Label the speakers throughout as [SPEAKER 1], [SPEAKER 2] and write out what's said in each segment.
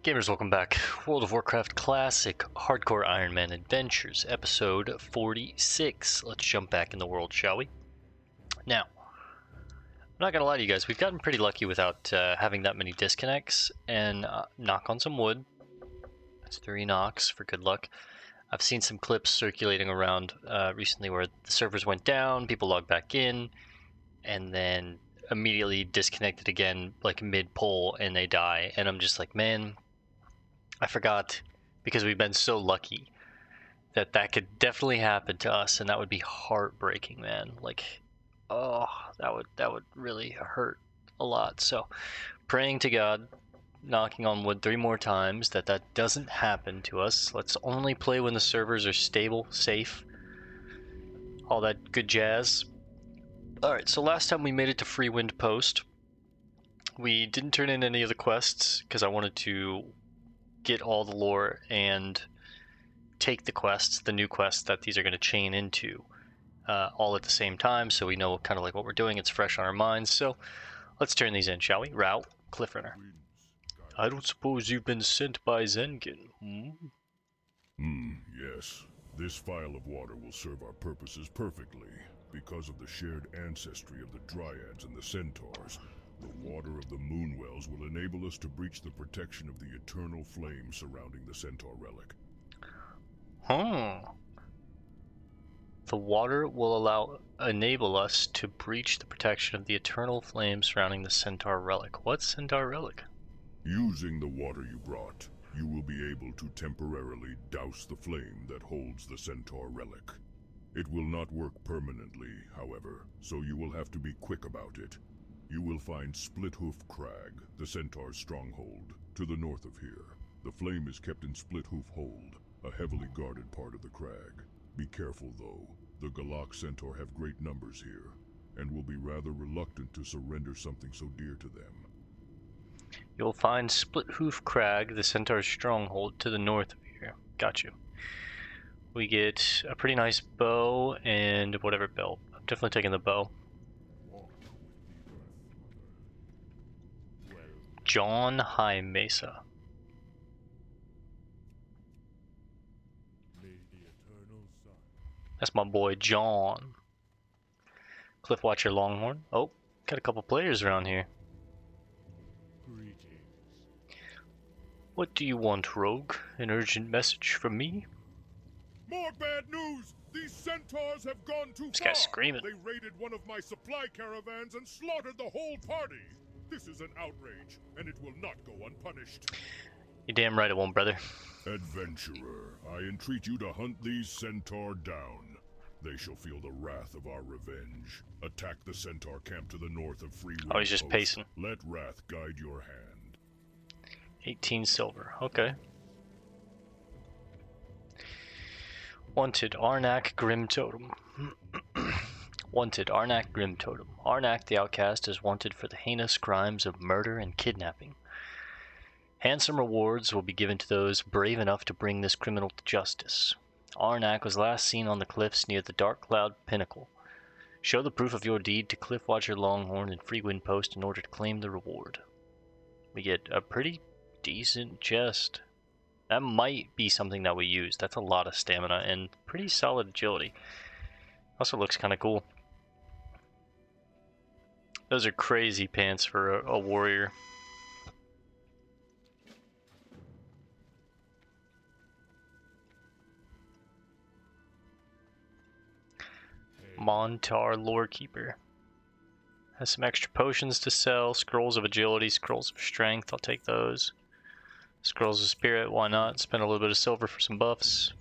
[SPEAKER 1] Gamers, welcome back. World of Warcraft Classic Hardcore Ironman Adventures, episode 46. Let's jump back in the world, shall we? Now, I'm not gonna lie to you guys, we've gotten pretty lucky without having that many disconnects, and knock on some wood. That's 3 knocks for good luck. I've seen some clips circulating around recently where the servers went down, people logged back in, and then immediately disconnected again, like mid-poll, and they die, and I'm just like, man, I forgot, because we've been so lucky that could definitely happen to us, and that would be heartbreaking, man. Like, oh, that would really hurt a lot. So, praying to God, knocking on wood 3 more times that doesn't happen to us. Let's only play when the servers are stable, safe, all that good jazz. Alright, so last time we made it to Freewind Post. We didn't turn in any of the quests because I wanted to get all the lore and take the quests, the new quests that these are going to chain into, all at the same time, so we know kind of like what we're doing. It's fresh on our minds. So let's turn these in, shall we? Route, Cliffrunner. I don't suppose you've been sent by Zengen,
[SPEAKER 2] Yes. This vial of water will serve our purposes perfectly. Because of the shared ancestry of the Dryads and the Centaurs, the water of the Moonwells will enable us to breach the protection of the eternal flame surrounding the Centaur relic.
[SPEAKER 1] The water will enable us to breach the protection of the eternal flame surrounding the Centaur relic. What's Centaur relic?
[SPEAKER 2] Using the water you brought, you will be able to temporarily douse the flame that holds the Centaur relic. It will not work permanently, however, so you will have to be quick about it. You will find Splithoof Crag, the Centaur's stronghold, to the north of here. The flame is kept in Splithoof Hold, a heavily guarded part of the crag. Be careful, though. The Galak Centaur have great numbers here, and will be rather reluctant to surrender something so dear to them.
[SPEAKER 1] You'll find Splithoof Crag, the Centaur's stronghold, to the north of here. Got you. We get a pretty nice bow and whatever belt. I'm definitely taking the bow. John High Mesa. That's my boy John. Cliffwatcher Longhorn. Oh, got a couple players around here. What do you want, rogue? An urgent message from me?
[SPEAKER 2] More bad news! These centaurs have gone too far!
[SPEAKER 1] This guy's screaming.
[SPEAKER 2] They raided one of my supply caravans and slaughtered the whole party! This is an outrage, and it will not go unpunished.
[SPEAKER 1] You're damn right it won't, brother.
[SPEAKER 2] Adventurer, I entreat you to hunt these centaur down. They shall feel the wrath of our revenge. Attack the centaur camp to the north of Freewind
[SPEAKER 1] Oh, he's just
[SPEAKER 2] Post.
[SPEAKER 1] pacing.
[SPEAKER 2] Let wrath guide your hand.
[SPEAKER 1] 18 silver. Okay. Wanted, Arnak Grimtotem. Wanted, Arnak Grimtotem. Arnak the Outcast is wanted for the heinous crimes of murder and kidnapping. Handsome rewards will be given to those brave enough to bring this criminal to justice. Arnak was last seen on the cliffs near the Dark Cloud Pinnacle. Show the proof of your deed to Cliffwatcher Longhorn and Freewind Post in order to claim the reward. We get a pretty decent chest. That might be something that we use. That's a lot of stamina and pretty solid agility. Also looks kind of cool. Those are crazy pants for a warrior. Montar Lorekeeper. Has some extra potions to sell. Scrolls of agility, scrolls of strength. I'll take those. Scrolls of spirit, why not? Spend a little bit of silver for some buffs.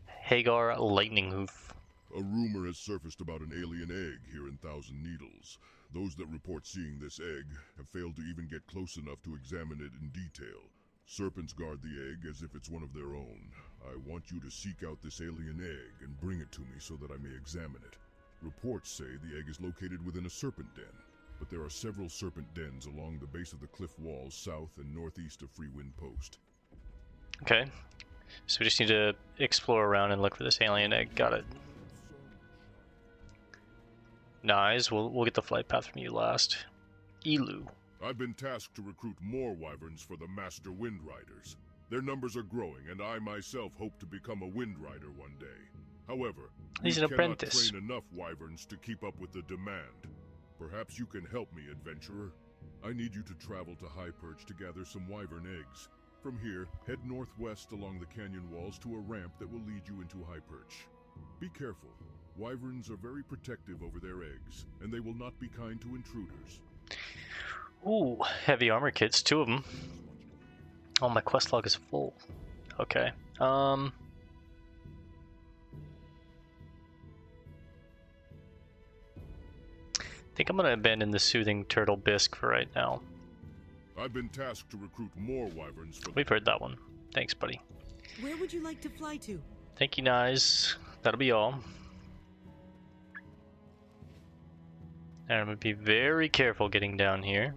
[SPEAKER 1] Hagar Lightning Hoof.
[SPEAKER 2] A rumor has surfaced about an alien egg here in Thousand Needles. Those that report seeing this egg have failed to even get close enough to examine it in detail. Serpents guard the egg as if it's one of their own. I want you to seek out this alien egg and bring it to me so that I may examine it. Reports say the egg is located within a serpent den, but there are several serpent dens along the base of the cliff walls south and northeast of Freewind Post.
[SPEAKER 1] Okay, so we just need to explore around and look for this alien egg. Got it. Nice, we'll get the flight path from you last. Elu.
[SPEAKER 2] I've been tasked to recruit more wyverns for the Master Wind Riders. Their numbers are growing, and I myself hope to become a Wind Rider one day. However,
[SPEAKER 1] He's
[SPEAKER 2] we
[SPEAKER 1] an
[SPEAKER 2] cannot
[SPEAKER 1] apprentice.
[SPEAKER 2] train enough wyverns to keep up with the demand. Perhaps you can help me, adventurer. I need you to travel to High Perch to gather some wyvern eggs. From here, head northwest along the canyon walls to a ramp that will lead you into High Perch. Be careful. Wyverns are very protective over their eggs, and they will not be kind to intruders.
[SPEAKER 1] Ooh, heavy armor kits, 2 of them. Oh, my quest log is full. Okay. I think I'm gonna abandon the soothing turtle bisque for right now.
[SPEAKER 2] I've been tasked to recruit more wyverns for...
[SPEAKER 1] We've heard that one. Thanks, buddy.
[SPEAKER 3] Where would you like to fly to?
[SPEAKER 1] Thank you, Nyes. That'll be all. And I'm gonna be very careful getting down here.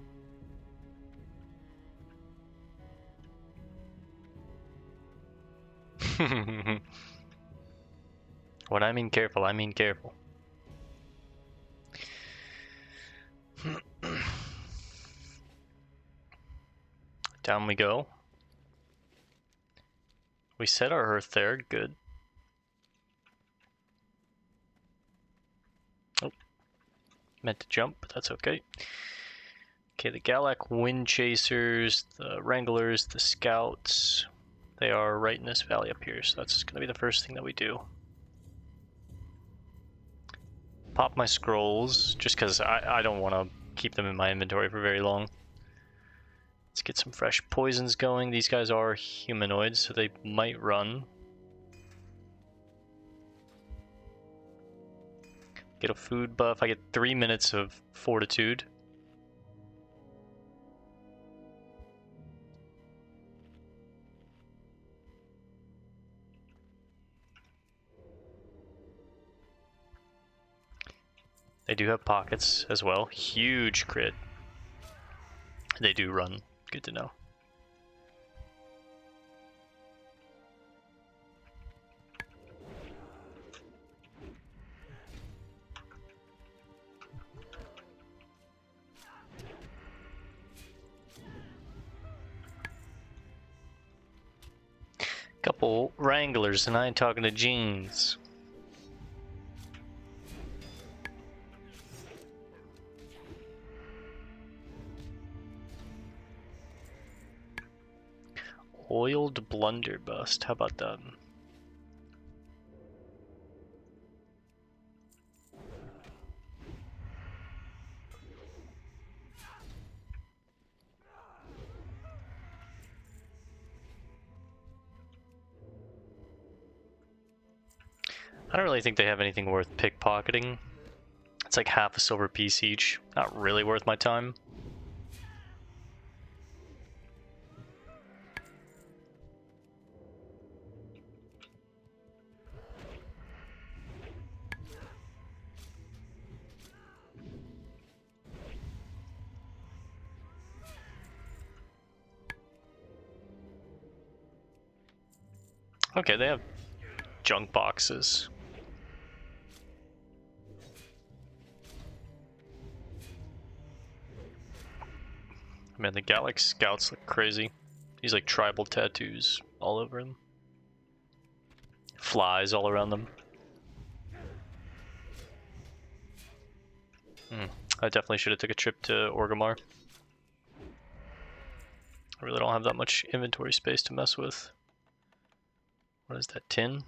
[SPEAKER 1] When I mean careful, I mean careful. Down we go. We set our hearth there, good. Oh, meant to jump, but that's okay. Okay, the Galak Wind Chasers, the Wranglers, the Scouts, they are right in this valley up here, so that's going to be the first thing that we do. Pop my scrolls, just because I don't want to keep them in my inventory for very long. Let's get some fresh poisons going. These guys are humanoids, so they might run. Get a food buff. I get 3 minutes of fortitude. They do have pockets as well. Huge crit. They do run. Good to know. Couple Wranglers, and I ain't talking to Jeans. Oiled Blunderbuss, how about that? I don't really think they have anything worth pickpocketing. It's like half a silver piece each. Not really worth my time. Okay, they have junk boxes. Man, the Gallic Scouts look crazy. These like tribal tattoos all over them. Flies all around them. I definitely should have took a trip to Orgrimmar. I really don't have that much inventory space to mess with. What is that, tin?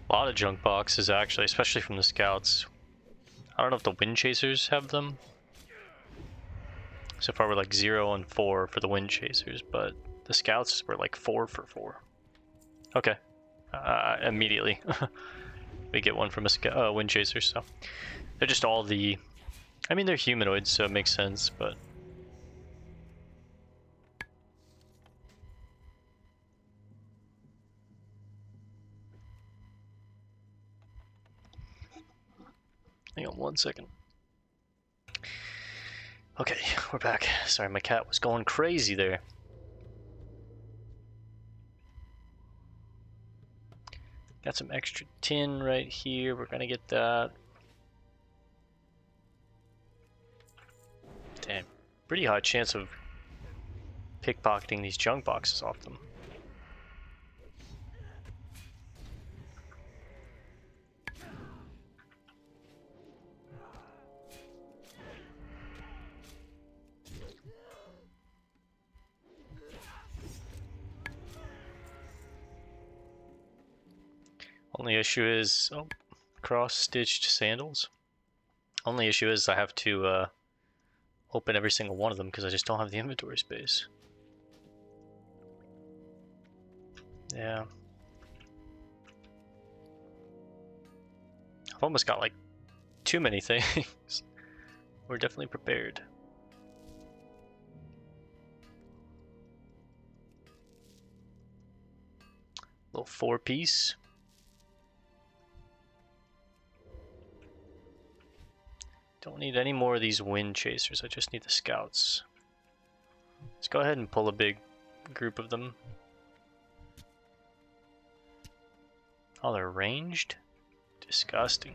[SPEAKER 1] A lot of junk boxes actually, especially from the Scouts. I don't know if the Wind Chasers have them. So far we're like 0 and 4 for the Wind Chasers, but the Scouts were like 4 for 4. Okay. Immediately. We get one from a Wind Chaser, so. They're just all the... I mean, they're humanoids, so it makes sense, but... Hang on 1 second. Okay, we're back. Sorry, my cat was going crazy there. Got some extra tin right here. We're gonna get that. Damn, pretty high chance of pickpocketing these junk boxes off them. Only issue is, oh, cross-stitched sandals. Only issue is I have to open every single one of them because I just don't have the inventory space. Yeah. I've almost got like too many things. We're definitely prepared. Little 4-piece. Don't need any more of these wind chasers, I just need the scouts. Let's go ahead and pull a big group of them. Oh, they're ranged? Disgusting.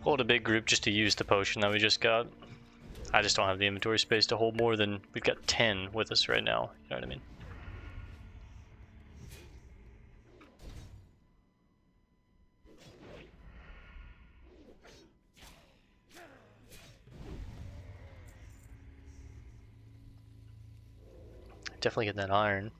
[SPEAKER 1] Pulled a big group just to use the potion that we just got. I just don't have the inventory space to hold more than... We've got 10 with us right now, you know what I mean? Definitely get that iron.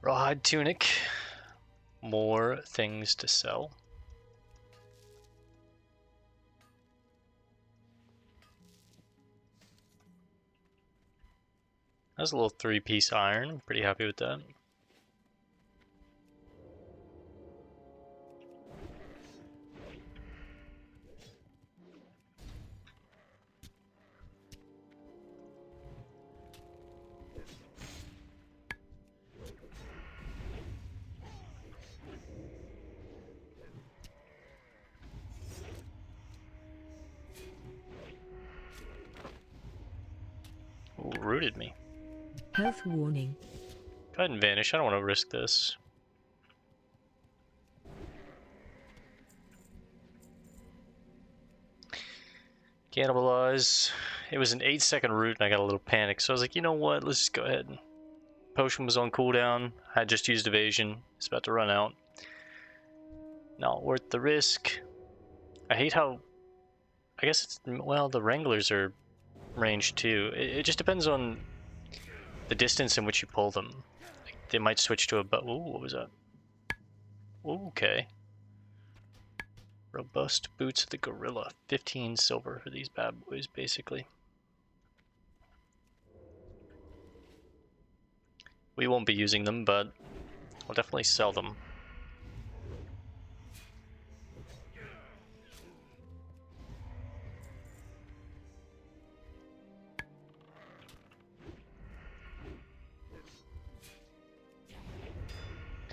[SPEAKER 1] Rawhide tunic. More things to sell. That's a little 3-piece iron. I'm pretty happy with that. Ooh, rooted me.
[SPEAKER 3] Health warning.
[SPEAKER 1] Go ahead and vanish. I don't want to risk this. Cannibalize. It was an 8-second root and I got a little panicked, so I was like, you know what, let's just go ahead. Potion was on cooldown. I had just used evasion. It's about to run out. Not worth the risk. I hate how... I guess it's... Well, the Wranglers are ranged too. It just depends on the distance in which you pull them. Like, they might switch to a... Ooh, what was that? Ooh, okay. Robust Boots of the Gorilla. 15 silver for these bad boys, basically. We won't be using them, but we'll definitely sell them.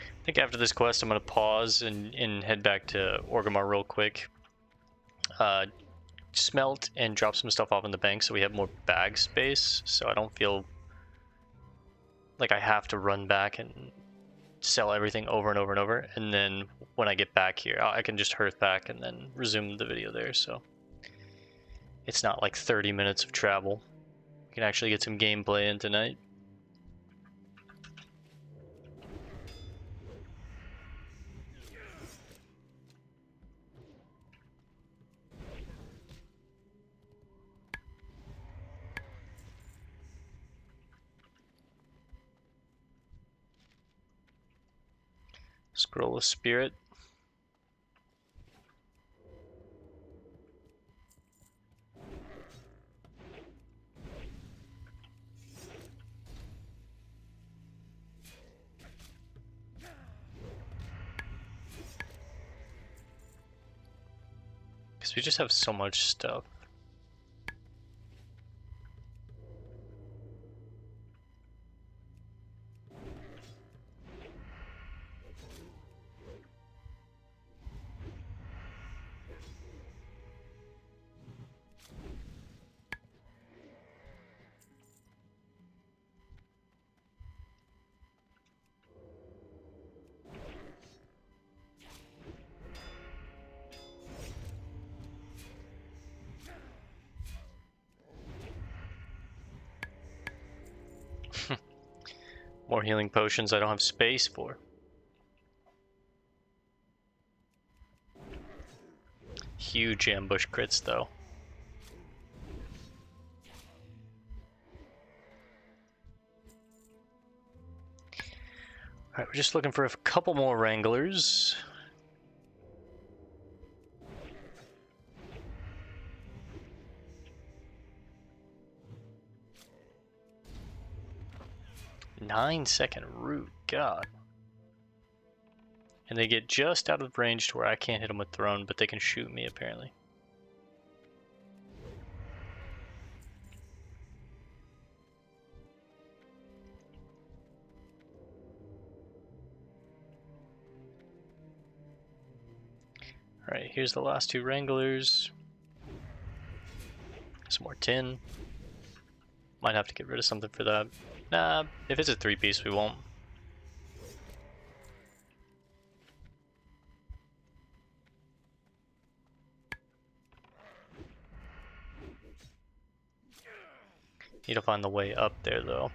[SPEAKER 1] I think after this quest I'm going to pause and head back to Orgrimmar real quick. Smelt and drop some stuff off in the bank so we have more bag space, so I don't feel like I have to run back and sell everything over and over and over. And then when I get back here, I can just hearth back and then resume the video there, so it's not like 30 minutes of travel. We can actually get some gameplay in tonight. Scroll of Spirit. Because we just have so much stuff. More healing potions I don't have space for. Huge ambush crits though. Alright, we're just looking for a couple more wranglers. Nine-second root, God. And they get just out of range to where I can't hit them with thrown, but they can shoot me apparently. Alright, here's the last two wranglers. Some more tin. Might have to get rid of something for that. Nah, if it's a three-piece, we won't. Need to find the way up there, though.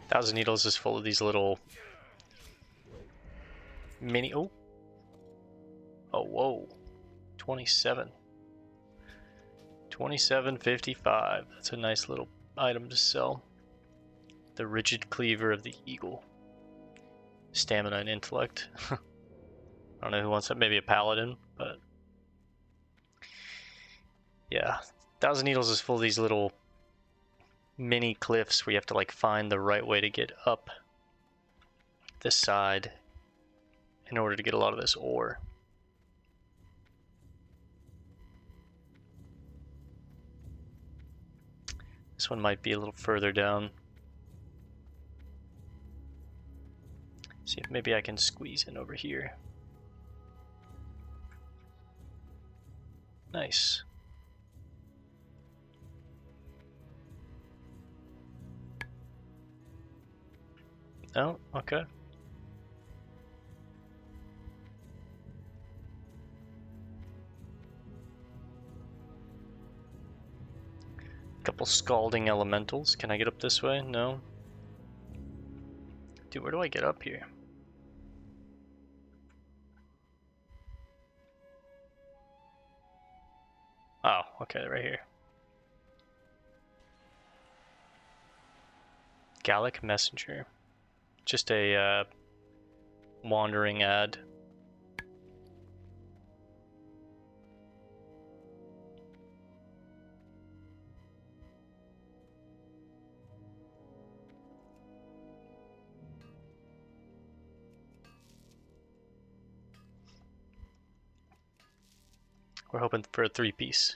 [SPEAKER 1] 1,000 Needles is full of these little mini... Oh! Oh, whoa. 27. 27.55. That's a nice little item to sell. The Rigid Cleaver of the Eagle. Stamina and intellect. I don't know who wants that. Maybe a paladin, but... yeah. 1,000 Needles is full of these little mini cliffs where you have to like find the right way to get up this side in order to get a lot of this ore. This one might be a little further down. See if maybe I can squeeze in over here. Nice. Oh, okay. Couple scalding elementals. Can I get up this way? No. Dude, where do I get up here? Oh, okay, right here. Gallic Messenger. Just a wandering ad. We're hoping for a 3-piece.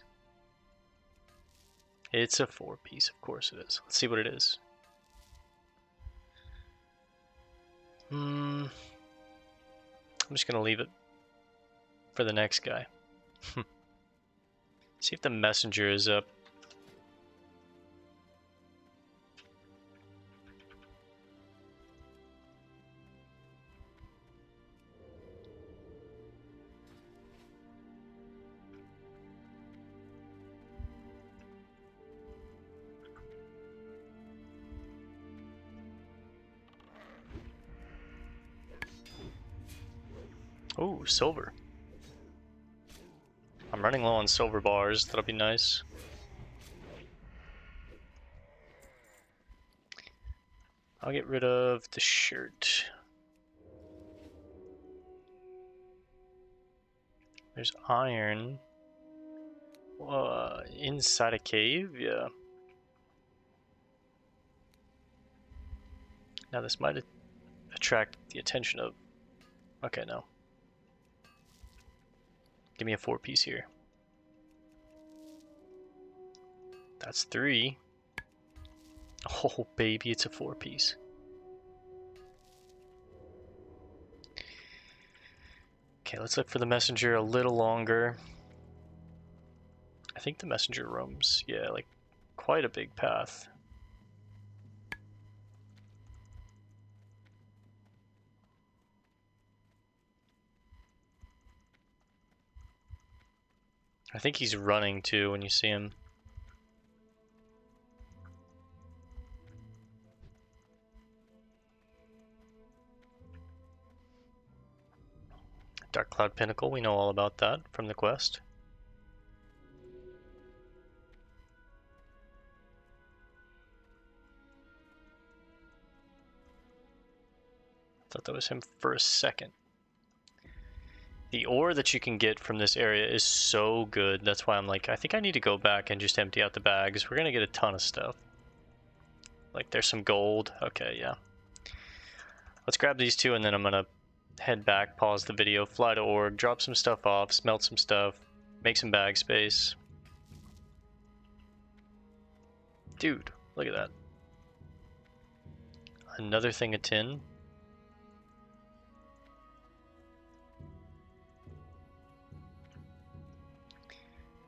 [SPEAKER 1] It's a 4-piece, of course it is. Let's see what it is. I'm just gonna leave it for the next guy. See if the messenger is up. Ooh, silver. I'm running low on silver bars. That'll be nice. I'll get rid of the shirt. There's iron. Inside a cave? Yeah. Now this might attract the attention of... Okay, no. Give me a 4-piece here. That's 3. Oh, baby, it's a 4-piece. Okay, let's look for the messenger a little longer. I think the messenger roams, yeah, like quite a big path. I think he's running too when you see him. Dark Cloud Pinnacle, we know all about that from the quest. Thought that was him for a second. The ore that you can get from this area is so good. That's why I'm like, I think I need to go back and just empty out the bags. We're gonna get a ton of stuff. Like, there's some gold. Okay, yeah. Let's grab these two and then I'm gonna head back, pause the video, fly to Org, drop some stuff off, smelt some stuff, make some bag space. Dude, look at that. Another thing of tin.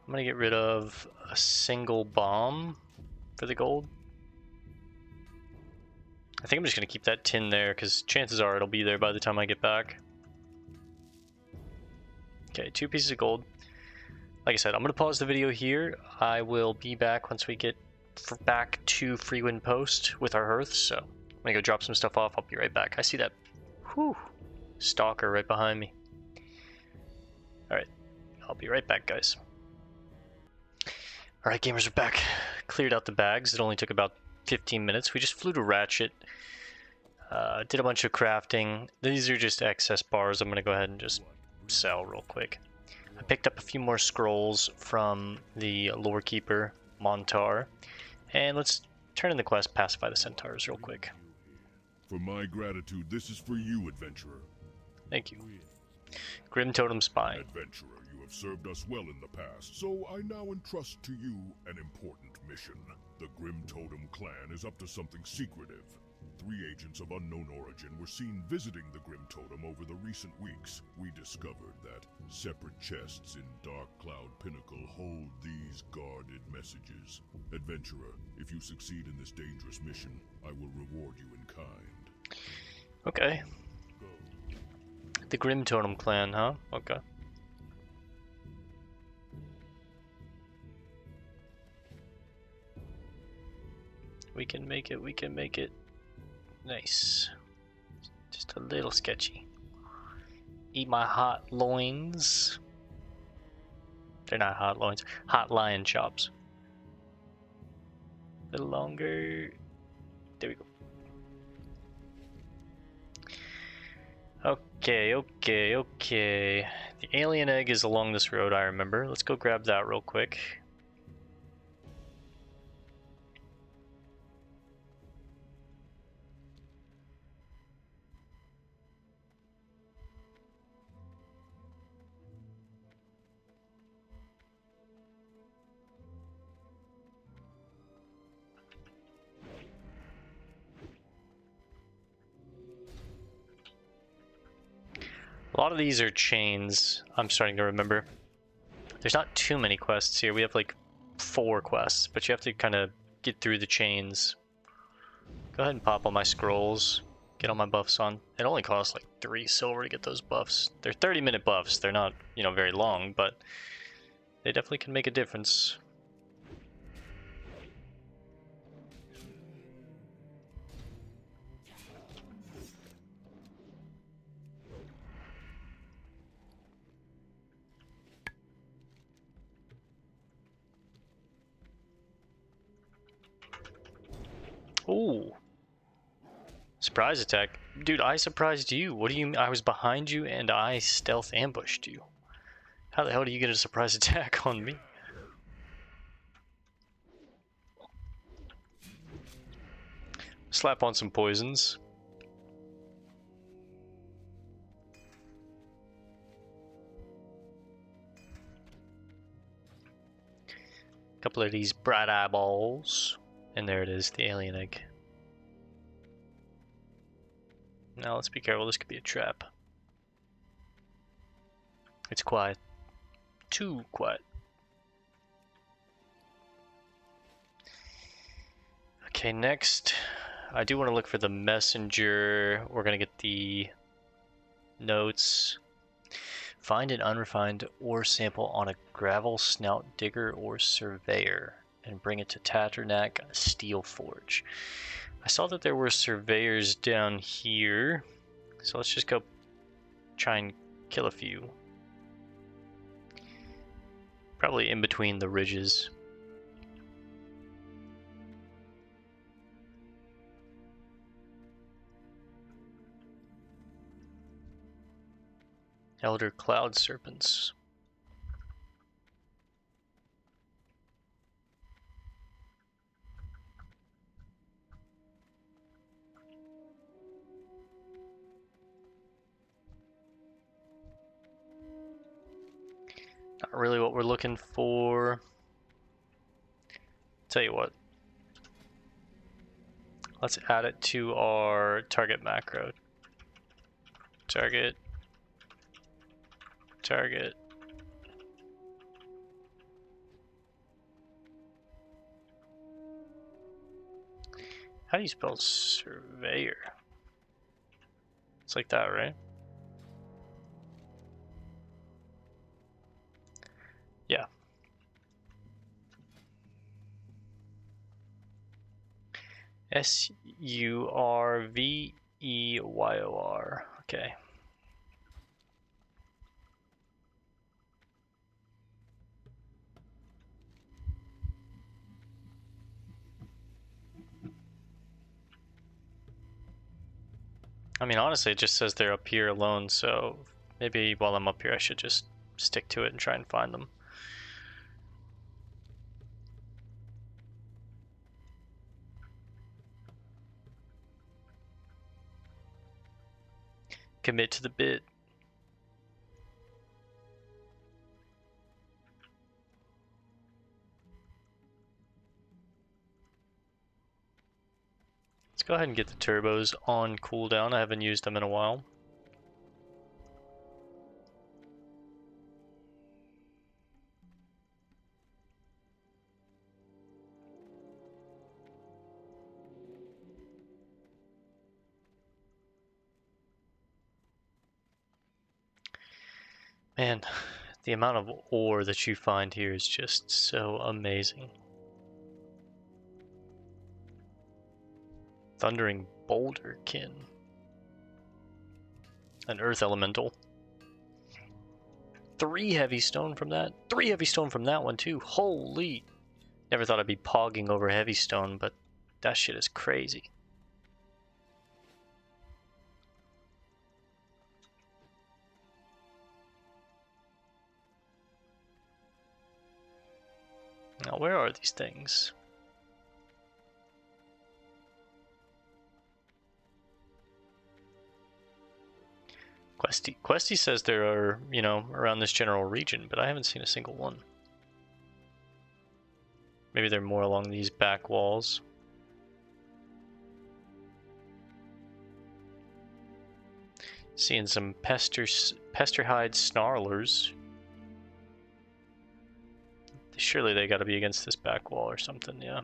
[SPEAKER 1] I'm gonna get rid of a single bomb for the gold. I think I'm just gonna keep that tin there because chances are it'll be there by the time I get back. Okay, 2 pieces of gold. Like I said, I'm gonna pause the video here. I will be back once we get back to Freewind Post with our hearths. So I'm gonna go drop some stuff off. I'll be right back. I see that stalker right behind me. Alright, I'll be right back, guys. Alright, gamers, we're back. Cleared out the bags. It only took about 15 minutes. We just flew to Ratchet. Did a bunch of crafting. These are just excess bars. I'm going to go ahead and just sell real quick. I picked up a few more scrolls from the lore keeper, Montar. And let's turn in the quest, Pacify the Centaurs, real quick.
[SPEAKER 2] For my gratitude, this is for you, adventurer.
[SPEAKER 1] Thank you. Grimtotem Spine.
[SPEAKER 2] Adventurer, you have served us well in the past, so I now entrust to you an important mission. The Grimtotem Clan is up to something secretive. 3 agents of unknown origin were seen visiting the Grimtotem over the recent weeks. We discovered that separate chests in Dark Cloud Pinnacle hold these guarded messages. Adventurer, if you succeed in this dangerous mission, I will reward you in kind.
[SPEAKER 1] Okay. The Grimtotem Clan, huh? Okay. We can make it, we can make it. Nice. Just a little sketchy. Eat my hot loins. They're not hot loins. Hot lion chops. A little longer. There we go. Okay, okay, okay. The alien egg is along this road, I remember. Let's go grab that real quick. A lot of these are chains, I'm starting to remember. There's not too many quests here. We have like 4 quests, but you have to kind of get through the chains. Go ahead and pop all my scrolls. Get all my buffs on. It only costs like 3 silver to get those buffs. They're 30-minute buffs. They're not, you know, very long, but they definitely can make a difference. Ooh. Surprise attack. Dude, I surprised you. What do you mean? I was behind you and I stealth ambushed you. How the hell do you get a surprise attack on me? Slap on some poisons. couple of these bright eyeballs. And there it is, the alien egg. Now let's be careful, this could be a trap. It's quiet. Too quiet. Okay, next, I do want to look for the messenger. We're going to get the notes. Find an unrefined ore sample on a gravel snout digger or surveyor and bring it to Tatternack Steel Forge. I saw that there were surveyors down here, so let's just go try and kill a few. Probably in between the ridges. Elder Cloud Serpents. Not really what we're looking for. Tell you what. Let's add it to our target macro. Target. Target. How do you spell surveyor? It's like that, right? Yeah. Surveyor. Okay. I mean, honestly, it just says they're up here alone, so maybe while I'm up here I should just stick to it and try and find them. Commit to the bit. Let's go ahead and get the turbos on cooldown. I haven't used them in a while. Man, the amount of ore that you find here is just so amazing. Thundering Boulderkin. An earth elemental. 3 heavy stone from that. 3 heavy stone from that one too. Holy! Never thought I'd be pogging over heavy stone, but that shit is crazy. Now, where are these things? Questy says there are, you know, around this general region, but I haven't seen a single one. Maybe they're more along these back walls. Seeing some pesterhide snarlers. Surely they gotta be against this back wall or something, yeah.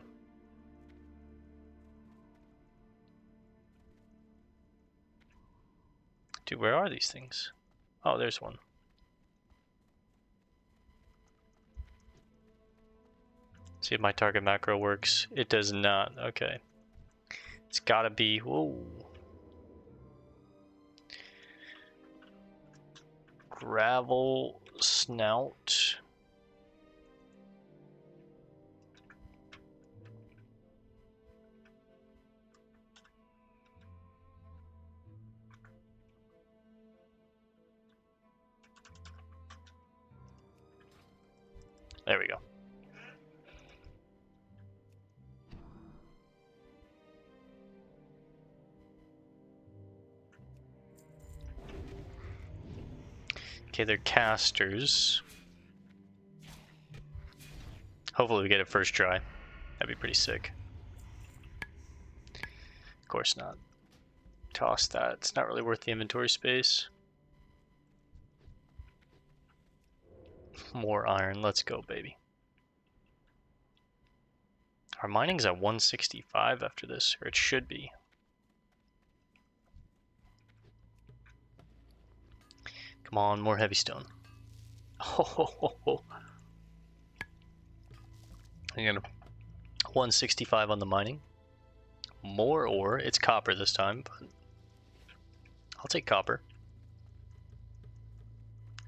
[SPEAKER 1] Dude, where are these things? Oh, there's one. See if my target macro works. It does not. Okay. It's gotta be. Whoa. Gravel snout. There we go. Okay, they're casters. Hopefully we get it first try. That'd be pretty sick. Of course not. Toss that. It's not really worth the inventory space. More iron. Let's go, baby. Our mining's at 165 after this, or it should be. Come on, more heavy stone. Oh, I'm gonna 165 on the mining. More ore. It's copper this time, but I'll take copper.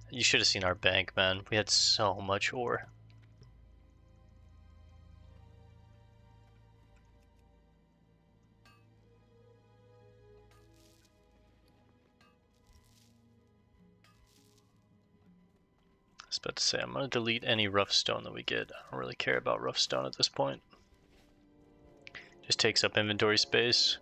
[SPEAKER 1] You should have seen our bank, man. We had so much ore. I was about to say, I'm going to delete any rough stone that we get. I don't really care about rough stone at this point. Just takes up inventory space.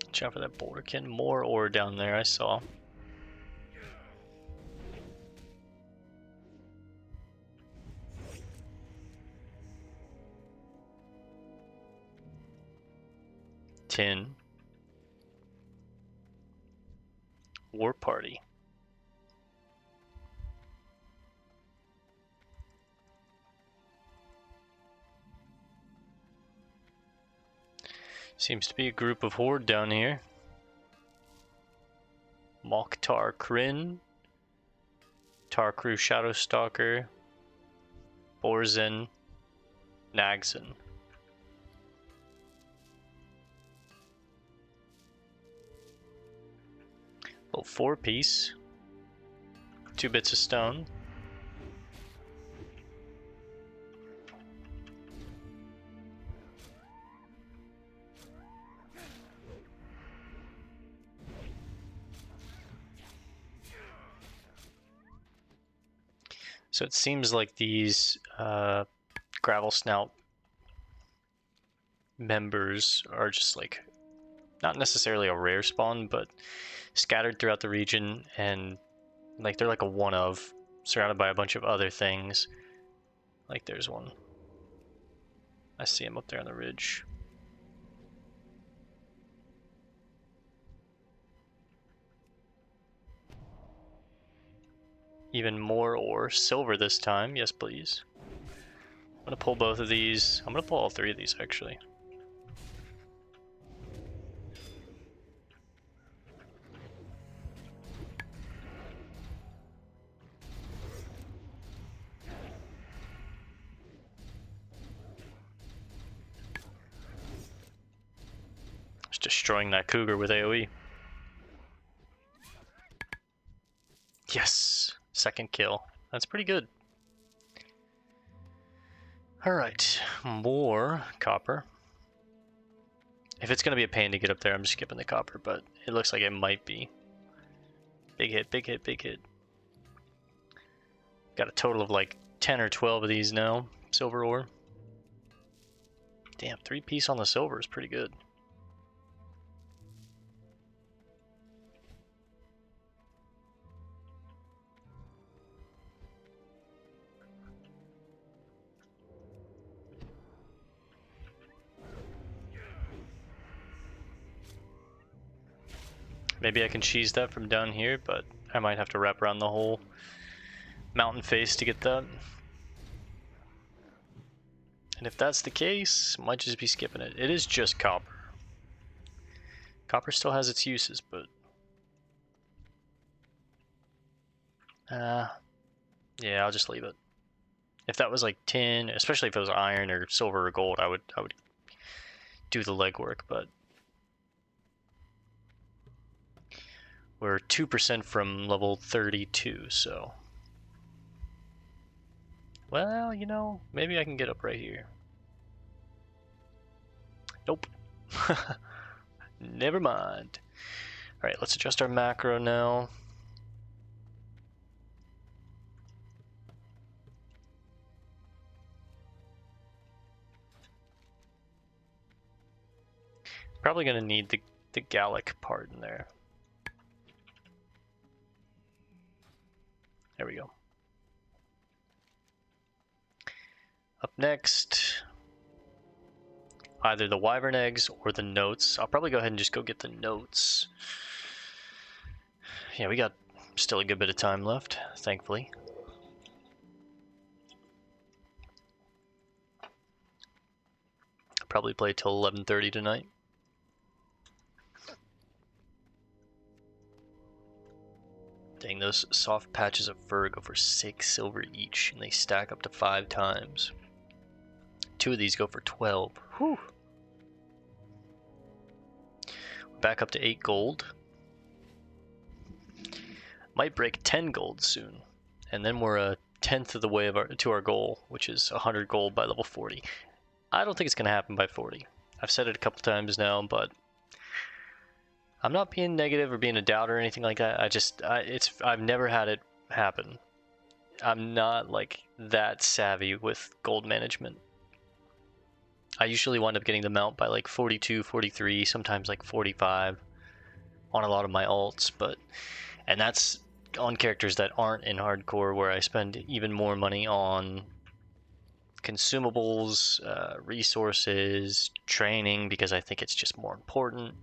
[SPEAKER 1] Watch out for that boulderkin. More ore down there, I saw. Tin. War party. Seems to be a group of horde down here. Mokhtar Kryn, Tarkru Shadowstalker, Borzen, Nagson. Little 4-piece, 2 bits of stone. So it seems like these gravel snout members are just like, not necessarily a rare spawn, but scattered throughout the region, and like they're like a one of, surrounded by a bunch of other things. Like there's one. I see him up there on the ridge. Even more ore. Silver this time. Yes, please. I'm gonna pull both of these. I'm gonna pull all 3 of these, actually. Just destroying that cougar with AoE. Yes! 2nd kill. That's pretty good. Alright, more copper. If it's going to be a pain to get up there, I'm just skipping the copper, but it looks like it might be. Big hit, big hit, big hit. Got a total of like 10 or 12 of these now. Silver ore. Damn, 3-piece on the silver is pretty good. Maybe I can cheese that from down here, but I might have to wrap around the whole mountain face to get that. And if that's the case, I might just be skipping it. It is just copper. Copper still has its uses, but... yeah, I'll just leave it. If that was like tin, especially if it was iron or silver or gold, I would do the legwork, but... We're 2% from level 32, so... Well, you know, maybe I can get up right here. Nope. Never mind. Alright, let's adjust our macro now. Probably gonna need the Gallic part in there. There we go. Up next, either the wyvern eggs or the notes. I'll probably go ahead and just go get the notes. Yeah, we got still a good bit of time left, thankfully. Probably play till 11:30 tonight. Dang, those soft patches of fur go for 6 silver each, and they stack up to 5 times. 2 of these go for 12. Whew. We're back up to 8 gold. Might break 10 gold soon, and then we're a tenth of the way to our goal, which is 100 gold by level 40. I don't think it's going to happen by 40. I've said it a couple times now, but I'm not being negative or being a doubter or anything like that. I've never had it happen. I'm not like that savvy with gold management. I usually wind up getting the mount by like 42, 43, sometimes like 45 on a lot of my alts, and that's on characters that aren't in hardcore, where I spend even more money on consumables, resources, training, because I think it's just more important.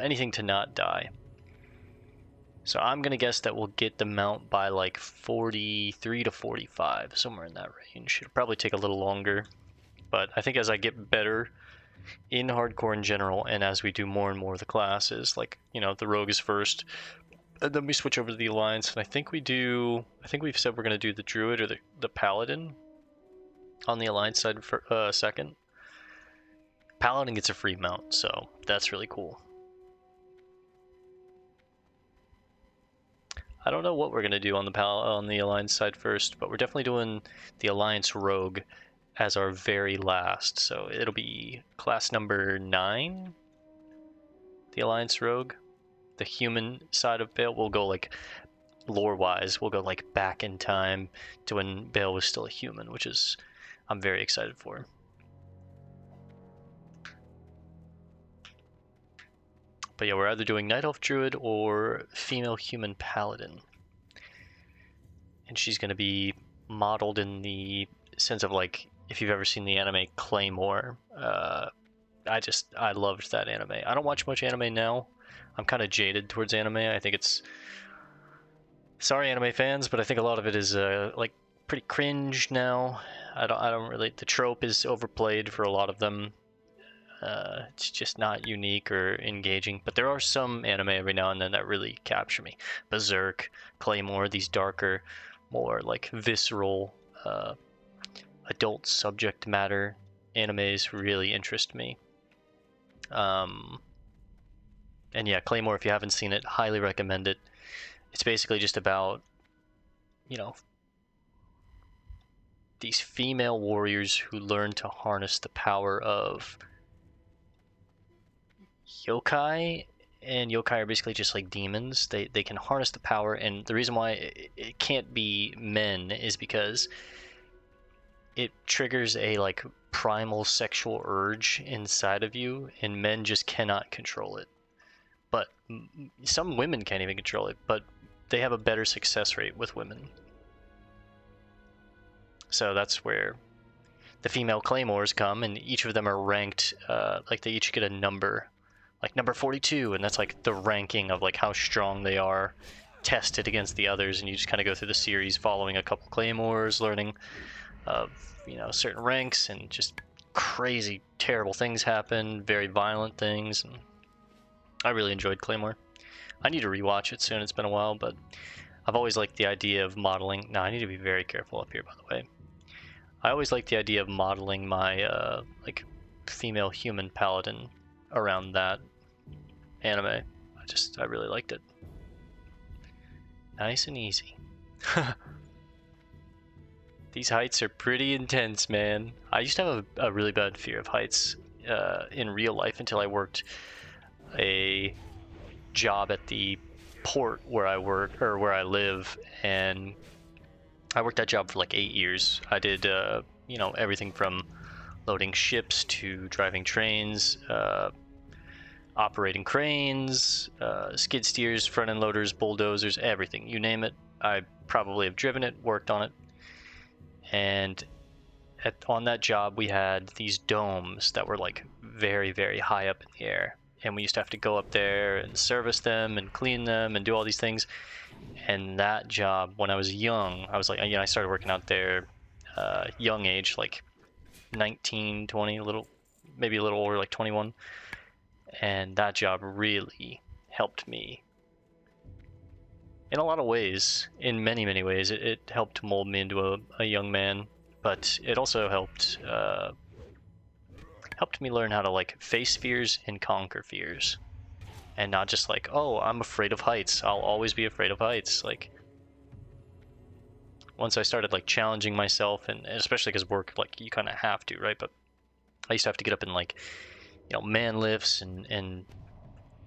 [SPEAKER 1] Anything to not die. So I'm gonna guess that we'll get the mount by like 43 to 45, somewhere in that range. It'll probably take a little longer, but I think as I get better in hardcore in general, and as we do more and more of the classes, like, the rogue is first, and then we switch over to the alliance, and I think we've said we're gonna do the druid or the paladin on the alliance side for second. Paladin gets a free mount, so that's really cool. I don't know what we're gonna do on the alliance side first, but we're definitely doing the alliance rogue as our very last. So it'll be class number 9, the alliance rogue. The human side of Bale will go like lore-wise, we'll go like back in time to when Bale was still a human, which is I'm very excited for. But yeah, we're either doing Night Elf Druid or Female Human Paladin. And she's going to be modeled in the sense of, like, if you've ever seen the anime Claymore, I loved that anime. I don't watch much anime now. I'm kind of jaded towards anime. I think it's... Sorry, anime fans, but I think a lot of it is, like, pretty cringe now. I don't really... The trope is overplayed for a lot of them. It's just not unique or engaging, but there are some anime every now and then that really capture me. Berserk, Claymore, these darker, more like visceral, adult subject matter animes really interest me. And yeah, Claymore, if you haven't seen it, highly recommend it. It's basically just about, these female warriors who learn to harness the power of yokai, and yokai are basically just like demons. They can harness the power, and the reason why it can't be men is because it triggers a like primal sexual urge inside of you, and men just cannot control it. But some women can't even control it, but they have a better success rate with women. So that's where the female claymores come, and each of them are ranked, like they each get a number. Like number 42, and that's like the ranking of like how strong they are tested against the others, and you just kind of go through the series following a couple claymores, learning of certain ranks, and just crazy terrible things happen, very violent things, and I really enjoyed Claymore. I need to rewatch it soon. It's been a while, but I've always liked the idea of modeling. Now I need to be very careful up here, by the way. I always liked the idea of modeling my like female human paladin around that anime. I really liked it. Nice and easy. These heights are pretty intense, man. I used to have a really bad fear of heights in real life until I worked a job at the port where I work, or where I live, and I worked that job for like 8 years. I did everything from loading ships to driving trains, operating cranes, skid steers, front end loaders, bulldozers, everything. You name it, I probably have driven it, worked on it. And on that job, we had these domes that were like very, very high up in the air. And we used to have to go up there and service them and clean them and do all these things. And that job, when I was young, I was like, I started working out there young age, like 19, 20, maybe a little older, like 21. And that job really helped me in a lot of ways. In many, many ways, it helped mold me into a young man. But it also helped me learn how to like face fears and conquer fears, and not just like, oh, I'm afraid of heights, I'll always be afraid of heights. Like, once I started like challenging myself, and especially because work, like, you kind of have to, right? But I used to have to get up in like, man lifts and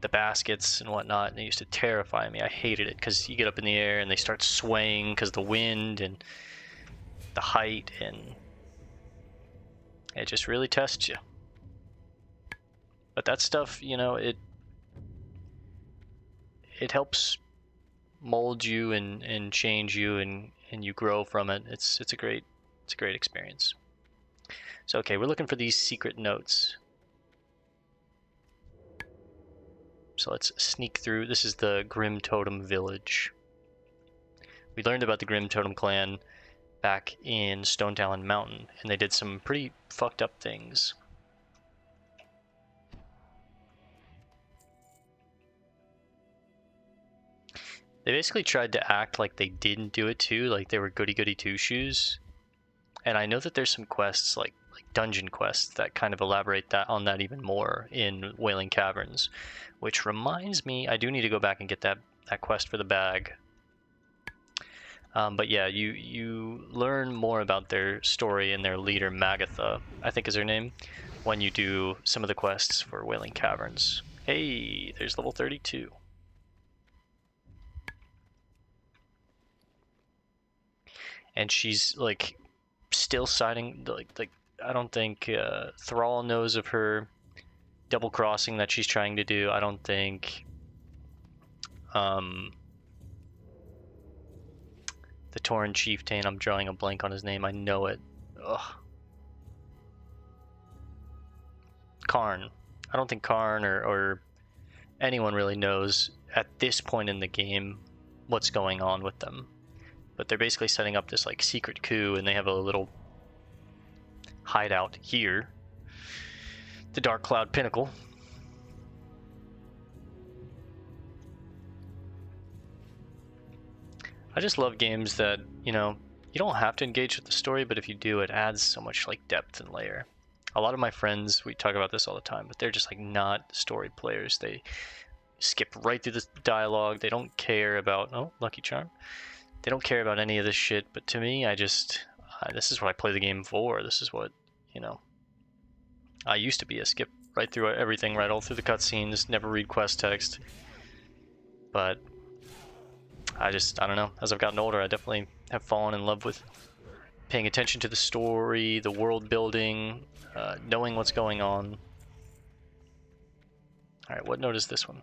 [SPEAKER 1] the baskets and whatnot, and it used to terrify me. I hated it because you get up in the air and they start swaying because the wind and the height, and it just really tests you. But that stuff, it helps mold you and change you, and you grow from it. It's a great experience. So okay, we're looking for these secret notes. So let's sneak through. This is the Grimtotem village. We learned about the Grimtotem Clan back in Stone Talon Mountain, and they did some pretty fucked up things. They basically tried to act like they didn't do it too, like they were goody-goody two-shoes. And I know that there's some quests, like dungeon quests, that kind of elaborate on that even more in Wailing Caverns. Which reminds me, I do need to go back and get that quest for the bag. But yeah, you learn more about their story and their leader, Magatha, I think is her name, when you do some of the quests for Wailing Caverns. Hey, there's level 32. And she's like still siding, like I don't think Thrall knows of her double crossing that she's trying to do. I don't think the Tauren chieftain, I'm drawing a blank on his name, I know it. Ugh. Karn. I don't think Karn or anyone really knows at this point in the game what's going on with them. But they're basically setting up this like secret coup, and they have a little hideout here, the Dark Cloud Pinnacle. I just love games that, you don't have to engage with the story, but if you do, it adds so much like depth and layer. A lot of my friends, we talk about this all the time, but they're just like not story players. They skip right through the dialogue. They don't care about, oh, Lucky Charm. They don't care about any of this shit, but to me, this is what I play the game for. This is what, I used to be a skip right through everything, right all through the cutscenes, never read quest text. But I don't know, as I've gotten older, I definitely have fallen in love with paying attention to the story, the world building, knowing what's going on. Alright, what note is this one?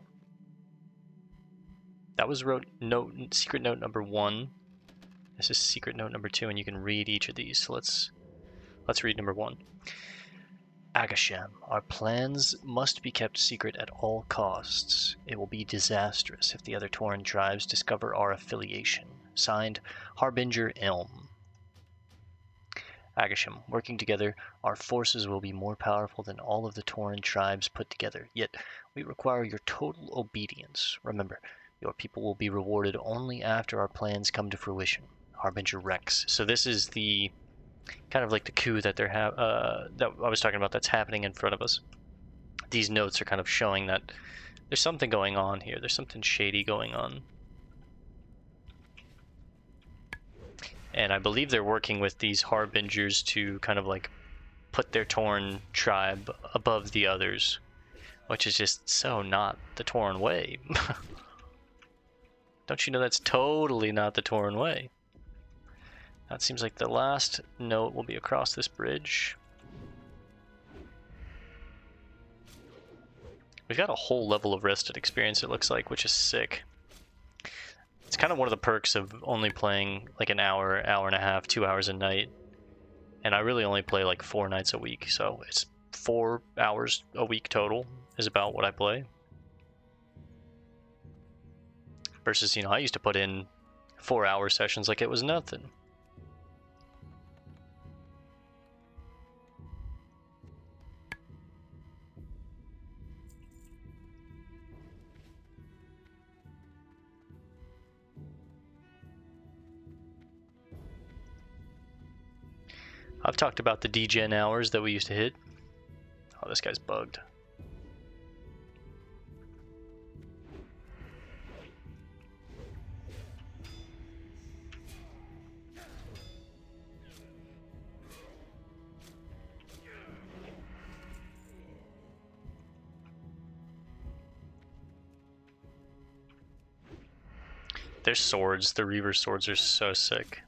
[SPEAKER 1] That was secret note number 1. This is secret note number 2, and you can read each of these. So let's read number 1. Agasham, our plans must be kept secret at all costs. It will be disastrous if the other Tauren tribes discover our affiliation. Signed, Harbinger Elm. Agasham, working together, our forces will be more powerful than all of the Tauren tribes put together. Yet, we require your total obedience. Remember, your people will be rewarded only after our plans come to fruition. Harbinger Rex. So this is the kind of like the coup that that I was talking about that's happening in front of us. These notes are kind of showing that there's something going on here. There's something shady going on. And I believe they're working with these Harbingers to kind of like put their Tauren tribe above the others, which is just so not the Tauren way. Don't you know that's totally not the Tauren way? That seems like the last note will be across this bridge. We've got a whole level of rested experience, it looks like, which is sick. It's kind of one of the perks of only playing like an hour, hour and a half, 2 hours a night. And I really only play like 4 nights a week, so it's 4 hours a week total is about what I play. Versus, you know, I used to put in 4-hour sessions like it was nothing. I've talked about the degen hours that we used to hit. Oh, this guy's bugged. Their swords, the Reaver swords are so sick.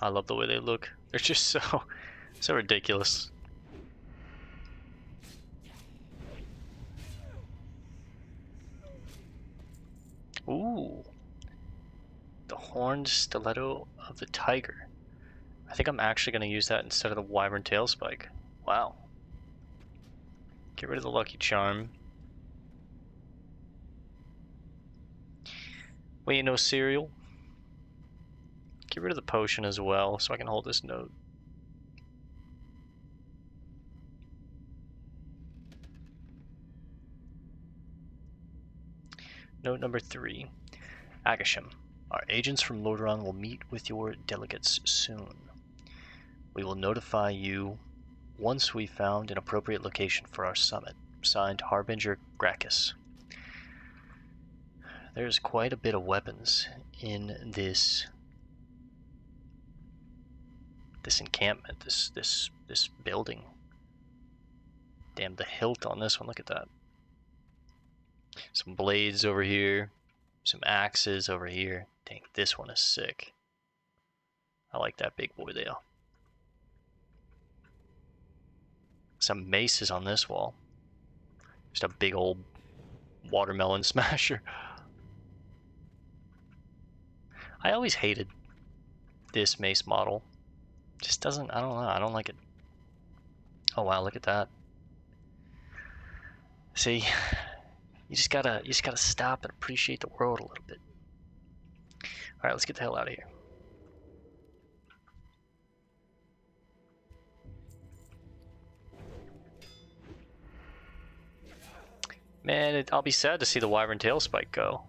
[SPEAKER 1] I love the way they look. They're just so ridiculous. Ooh. The horned stiletto of the tiger. I think I'm actually going to use that instead of the wyvern tail spike. Wow. Get rid of the lucky charm. Wait, no cereal. Get rid of the potion as well, so I can hold this note. Note number 3. Agasham. Our agents from Lordaeron will meet with your delegates soon. We will notify you once we found an appropriate location for our summit. Signed, Harbinger Gracchus. There's quite a bit of weapons in this encampment, this building. Damn, the hilt on this one, look at that. Some blades over here, some axes over here. Dang, this one is sick. I like that big boy there. Some maces on this wall. Just a big old watermelon smasher. I always hated this mace model. Just doesn't, I don't know, I don't like it. Oh wow, look at that. See, you just gotta stop and appreciate the world a little bit. Alright, let's get the hell out of here. Man, I'll be sad to see the wyvern tail spike go.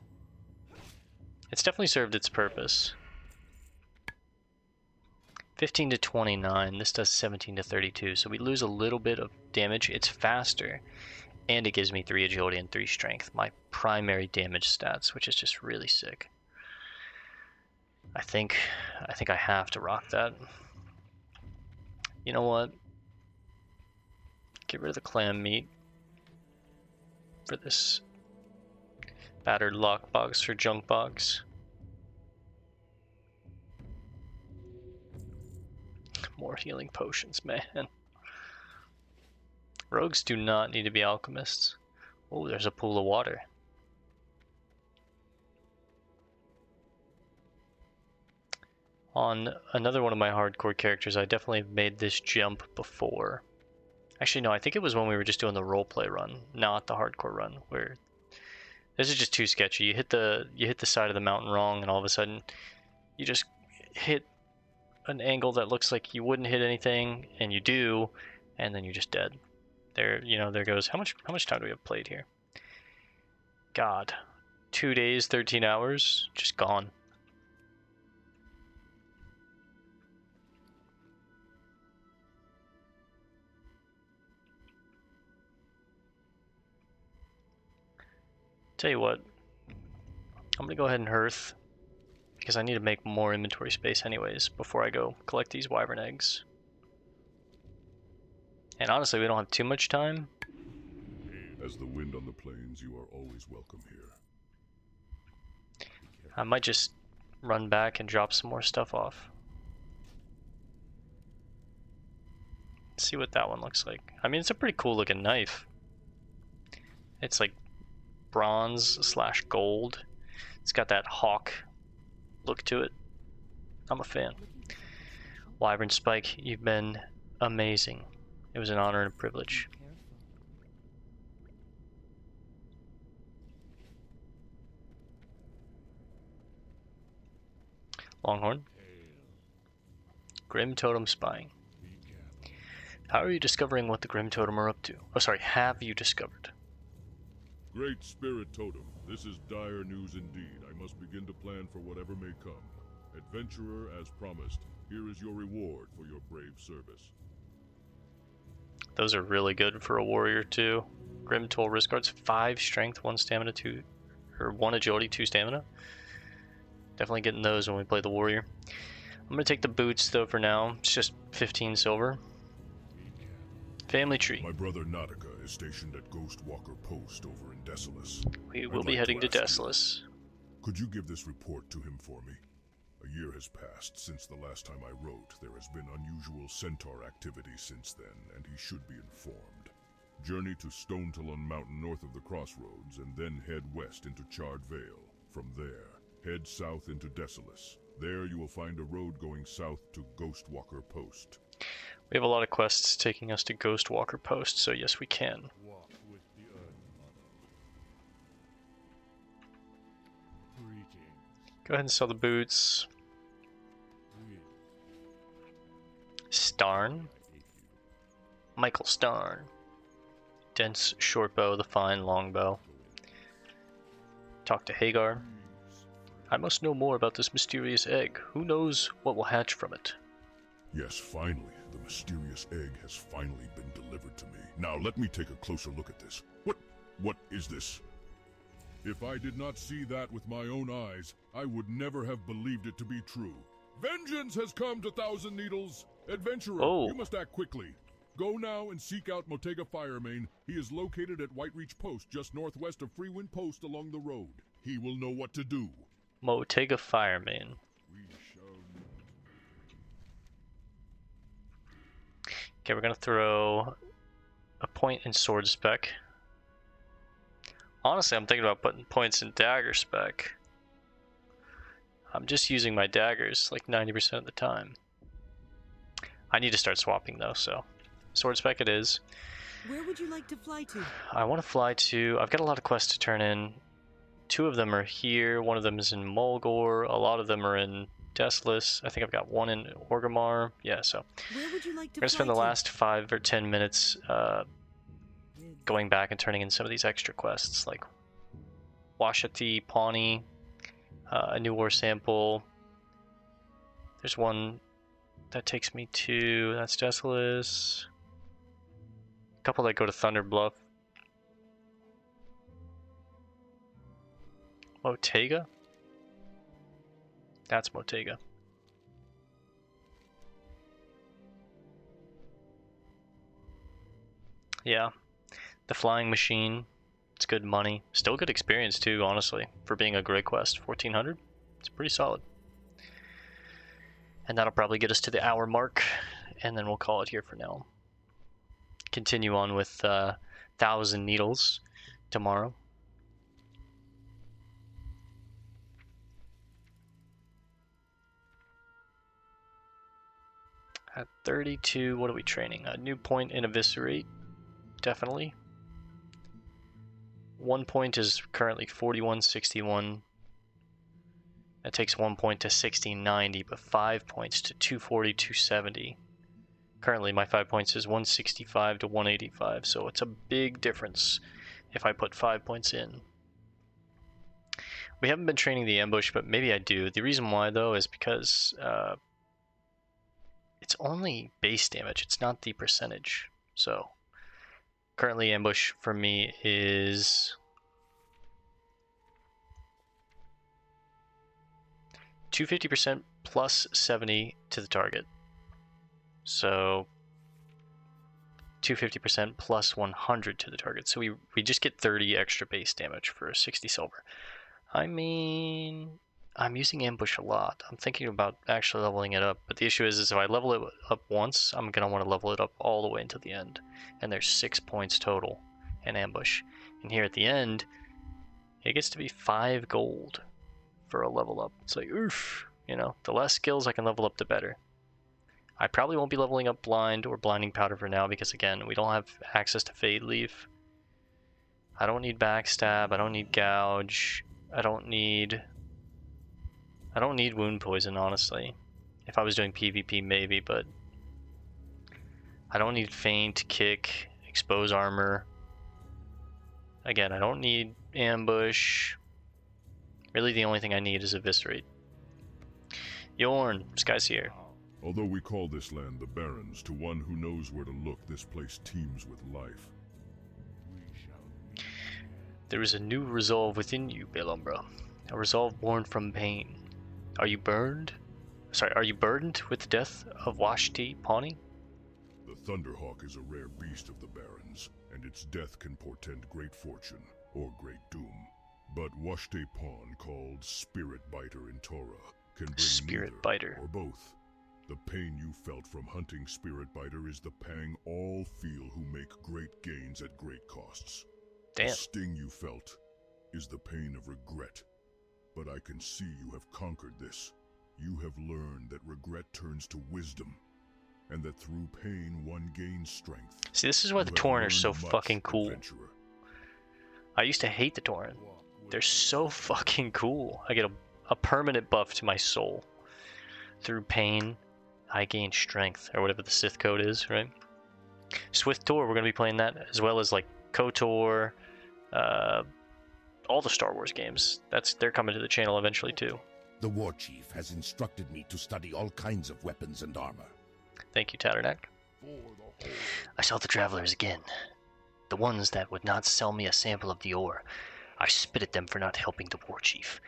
[SPEAKER 1] It's definitely served its purpose. 15 to 29, this does 17 to 32, so we lose a little bit of damage. It's faster, and it gives me 3 agility and 3 strength, my primary damage stats, which is just really sick. I think I have to rock that. You know what? Get rid of the clam meat for this battered lockbox or junk box. More healing potions, man. Rogues do not need to be alchemists. Oh, there's a pool of water. On another one of my hardcore characters, I definitely made this jump before. Actually, no, I think it was when we were just doing the roleplay run, not the hardcore run, where this is just too sketchy. You hit the side of the mountain wrong, and all of a sudden, you just hit an angle that looks like you wouldn't hit anything, and you do, and then you're just dead. There, you know, there goes, how much time do we have played here? God, 2 days, 13 hours, just gone. Tell you what, I'm gonna go ahead and hearth, because I need to make more inventory space anyways before I go collect these wyvern eggs. And honestly, we don't have too much time.
[SPEAKER 2] As the wind on the plains, you are always welcome here.
[SPEAKER 1] I might just run back and drop some more stuff off. See what that one looks like. I mean, it's a pretty cool looking knife. It's like bronze/gold. It's got that hawk look to it. I'm a fan. Wyvern Spike, you've been amazing. It was an honor and a privilege. Longhorn. Grimtotem spying. How are you discovering what the Grimtotem are up to? Oh, sorry, have you discovered?
[SPEAKER 2] Great Spirit Totem, this is dire news indeed. I must begin to plan for whatever may come. Adventurer, as promised, here is your reward for your brave service.
[SPEAKER 1] Those are really good for a warrior too. Grim Toll wrist guards, 5 strength, 1 stamina, 2 or 1 agility, 2 stamina. Definitely getting those when we play the warrior. I'm gonna take the boots though for now. It's just 15 silver. Family tree.
[SPEAKER 2] My brother Nautica is stationed at Ghostwalker Post over in Desolus.
[SPEAKER 1] We will be heading to Desolus.
[SPEAKER 2] Could you give this report to him for me? A year has passed since the last time I wrote. There has been unusual centaur activity since then, and he should be informed. Journey to Stonetalon Mountain north of the crossroads, and then head west into Charred Vale. From there, head south into Desolus. There you will find a road going south to Ghostwalker Post.
[SPEAKER 1] We have a lot of quests taking us to Ghostwalker Post, so yes, we can.
[SPEAKER 4] Walk with the earth, mother. Greetings.
[SPEAKER 1] Go ahead and sell the boots. Starn. Michael Starn. Dense short bow, the fine long bow. Talk to Hagar. I must know more about this mysterious egg. Who knows what will hatch from it?
[SPEAKER 2] Yes, finally, the mysterious egg has finally been delivered to me. Now let me take a closer look at this. What is this? If I did not see that with my own eyes, I would never have believed it to be true. Vengeance has come to Thousand Needles! Adventurer,
[SPEAKER 1] Oh.
[SPEAKER 2] You must act quickly. Go now and seek out Motega Firemane. He is located at Whitereach Post, just northwest of Freewind Post along the road. He will know what to do.
[SPEAKER 1] Motega Firemane.
[SPEAKER 2] We shall meet.
[SPEAKER 1] Okay, we're gonna throw a point in sword spec. Honestly, I'm thinking about putting points in dagger spec. I'm just using my daggers like 90% of the time. I need to start swapping though, so sword spec it is.
[SPEAKER 5] Where would you like to fly to?
[SPEAKER 1] I want to fly to... I've got a lot of quests to turn in. 2 of them are here. 1 of them is in Mulgore. A lot of them are in Desolus. I think I've got 1 in Orgrimmar. Yeah, so
[SPEAKER 5] Where would you like to
[SPEAKER 1] I'm going to spend the
[SPEAKER 5] fly to?
[SPEAKER 1] last 5 or 10 minutes going back and turning in some of these extra quests, like Washati, Pawnee, a new war sample. There's one that takes me to... That's Desolus. A couple that go to Thunder Bluff. Motega? That's Motega. Yeah. The flying machine. It's good money. Still good experience too, honestly. For being a great quest. 1400. It's pretty solid. And that'll probably get us to the hour mark. And then we'll call it here for now. Continue on with 1,000 Needles tomorrow. At 32, what are we training? A new point in Eviscerate, definitely. 1 point is currently 4161. That takes 1 point to 1690, but 5 points to 240, 270. Currently, my 5 points is 165 to 185, so it's a big difference if I put 5 points in. We haven't been training the ambush, but maybe I do. The reason why, though, is because it's only base damage. It's not the percentage. So currently ambush for me is 250% plus 70 to the target. So 250% plus 100 to the target. So we just get 30 extra base damage for 60 silver. I mean, I'm using ambush a lot. I'm thinking about actually leveling it up, but the issue is if I level it up once, I'm gonna want to level it up all the way until the end. And there's 6 points total, and ambush. And here at the end, it gets to be 5 gold for a level up. It's like, oof, you know, the less skills I can level up, the better. I probably won't be leveling up blind or blinding powder for now because, again, we don't have access to Fade Leaf. I don't need backstab, I don't need gouge, I don't need wound poison, honestly. If I was doing PvP, maybe, but I don't need feint, kick, expose armor. Again, I don't need ambush. Really, the only thing I need is eviscerate. Yorn, this guy's here.
[SPEAKER 2] Although we call this land the Barrens, to one who knows where to look, this place teems with life.
[SPEAKER 1] There is a new resolve within you, Belumbra. A resolve born from pain. Are you burdened with the death of Washti Pawnee?
[SPEAKER 2] The Thunderhawk is a rare beast of the Barrens, and its death can portend great fortune or great doom. But Washti Pawn, called Spirit Biter in Torah, can bring
[SPEAKER 1] Spirit
[SPEAKER 2] neither
[SPEAKER 1] Biter.
[SPEAKER 2] or both. The pain you felt from hunting Spirit Biter is the pang all feel who make great gains at great costs.
[SPEAKER 1] Damn.
[SPEAKER 2] The sting you felt is the pain of regret. But I can see you have conquered this. You have learned that regret turns to wisdom, and that through pain one gains strength.
[SPEAKER 1] See, this is why the Tauren are so fucking cool.
[SPEAKER 2] Adventurer.
[SPEAKER 1] I used to hate the Tauren. They're so fucking cool. I get a permanent buff to my soul. Through pain, I gain strength, or whatever the Sith code is, right? Swift Tour, we're going to be playing that, as well as like KOTOR, all the Star Wars games. They're coming to the channel eventually too.
[SPEAKER 6] The war chief has instructed me to study all kinds of weapons and armor.
[SPEAKER 1] Thank you, Tatternack. I saw the travelers again. The ones that would not sell me a sample of the ore. I spit at them for not helping the war chief.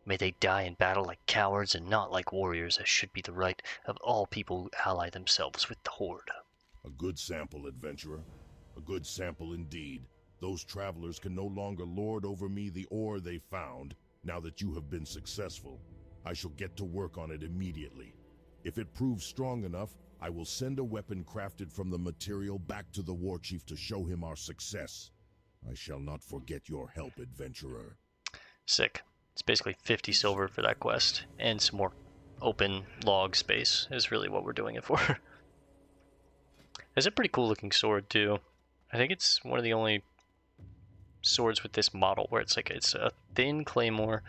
[SPEAKER 1] May they die in battle like cowards and not like warriors, as should be the right of all people who ally themselves with the horde.
[SPEAKER 6] A good sample, adventurer. A good sample indeed. Those travelers can no longer lord over me the ore they found. Now that you have been successful, I shall get to work on it immediately. If it proves strong enough, I will send a weapon crafted from the material back to the war chief to show him our success. I shall not forget your help, adventurer.
[SPEAKER 1] Sick. It's basically 50 silver for that quest, and some more open log space is really what we're doing it for. It's a pretty cool looking sword too. I think it's one of the only swords with this model where it's a thin claymore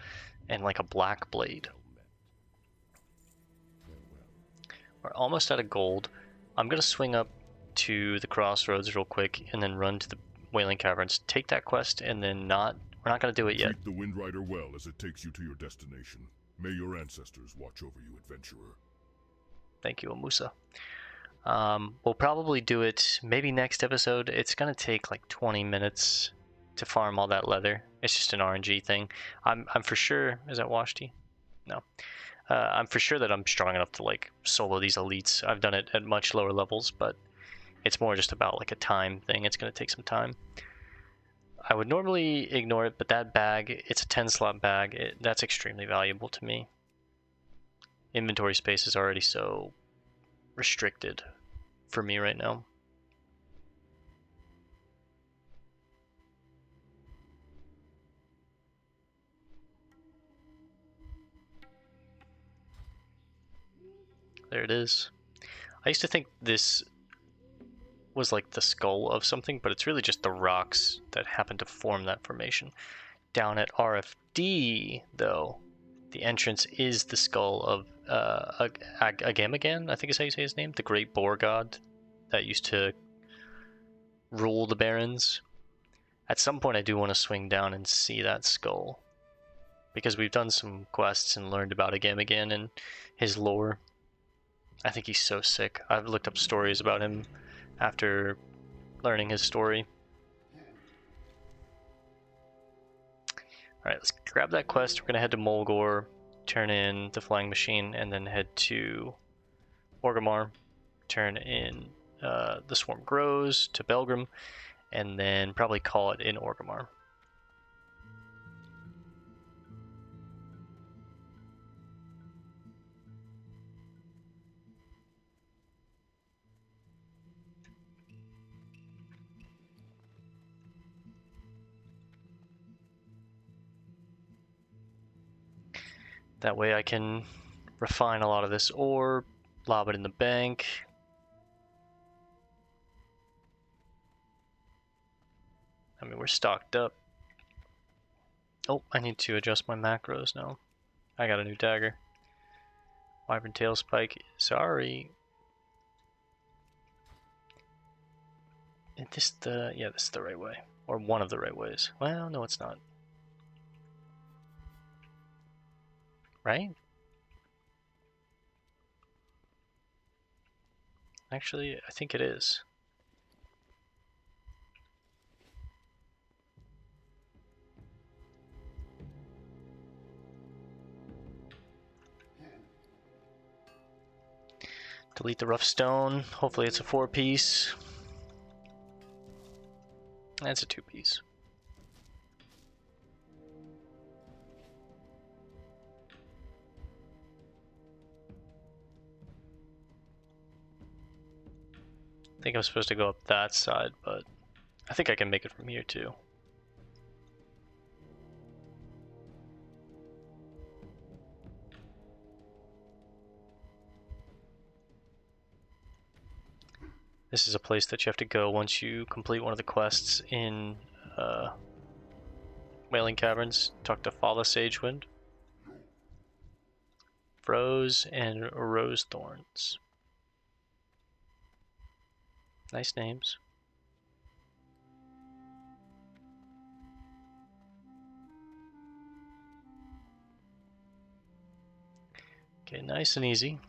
[SPEAKER 1] and like a black blade. We're almost out of gold. I'm gonna swing up to the crossroads real quick and then run to the Wailing Caverns, take that quest, and then we're not gonna do it yet.
[SPEAKER 2] Treat the Wind Rider well as it takes you to your destination. May your ancestors watch over you, adventurer.
[SPEAKER 1] Thank you, Amusa. We'll probably do it maybe next episode. It's gonna take like 20 minutes to farm all that leather. It's just an RNG thing. I'm for sure. Is that Washti? No. I'm for sure that I'm strong enough to like solo these elites. I've done it at much lower levels, but it's more just about like a time thing. It's gonna take some time. I would normally ignore it, but that bag, it's a 10 slot bag. That's extremely valuable to me. Inventory space is already so restricted for me right now. There it is. I used to think this was like the skull of something, but it's really just the rocks that happen to form that formation. Down at RFD, though, the entrance is the skull of Agamagan, I think is how you say his name, the great boar god that used to rule the barons. At some point I do want to swing down and see that skull, because we've done some quests and learned about Agamagan and his lore. I think he's so sick. I've looked up stories about him after learning his story. Alright, let's grab that quest. We're going to head to Mulgore, turn in the flying machine, and then head to Orgrimmar, turn in the Swarm Grows to Belgrim, and then probably call it in Orgrimmar. That way I can refine a lot of this ore, lob it in the bank. I mean, we're stocked up. Oh, I need to adjust my macros now. I got a new dagger. Wyvern tail spike. Sorry. Is this the... yeah, this is the right way. Or one of the right ways. Well, no, it's not. Right? Actually, I think it is. Delete the rough stone. Hopefully it's a 4-piece. That's a 2-piece. I think I'm supposed to go up that side, but I think I can make it from here too. This is a place that you have to go once you complete one of the quests in Wailing Caverns. Talk to Fala Sagewind, Froze, and Rose Thorns. Nice names. Okay, nice and easy.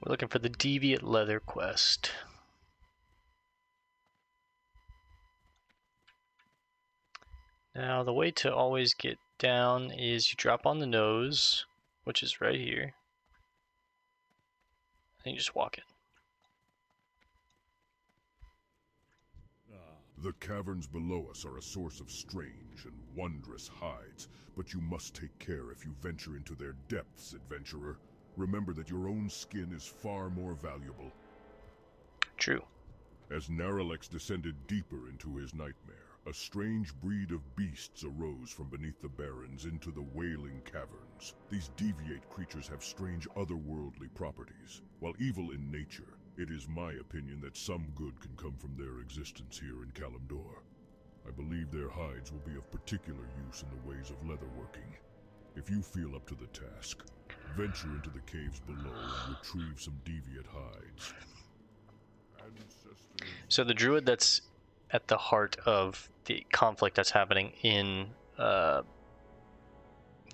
[SPEAKER 1] We're looking for the Deviate Leather quest. Now, the way to always get down is you drop on the nose, which is right here, and you just walk in.
[SPEAKER 2] The caverns below us are a source of strange and wondrous hides, but you must take care if you venture into their depths, adventurer. Remember that your own skin is far more valuable.
[SPEAKER 1] True.
[SPEAKER 2] As Naralex descended deeper into his nightmare, a strange breed of beasts arose from beneath the barrens into the Wailing Caverns. These deviate creatures have strange otherworldly properties. While evil in nature, it is my opinion that some good can come from their existence here in Kalimdor. I believe their hides will be of particular use in the ways of leatherworking. If you feel up to the task, venture into the caves below and retrieve some deviate hides.
[SPEAKER 1] So the druid that's at the heart of the conflict that's happening in the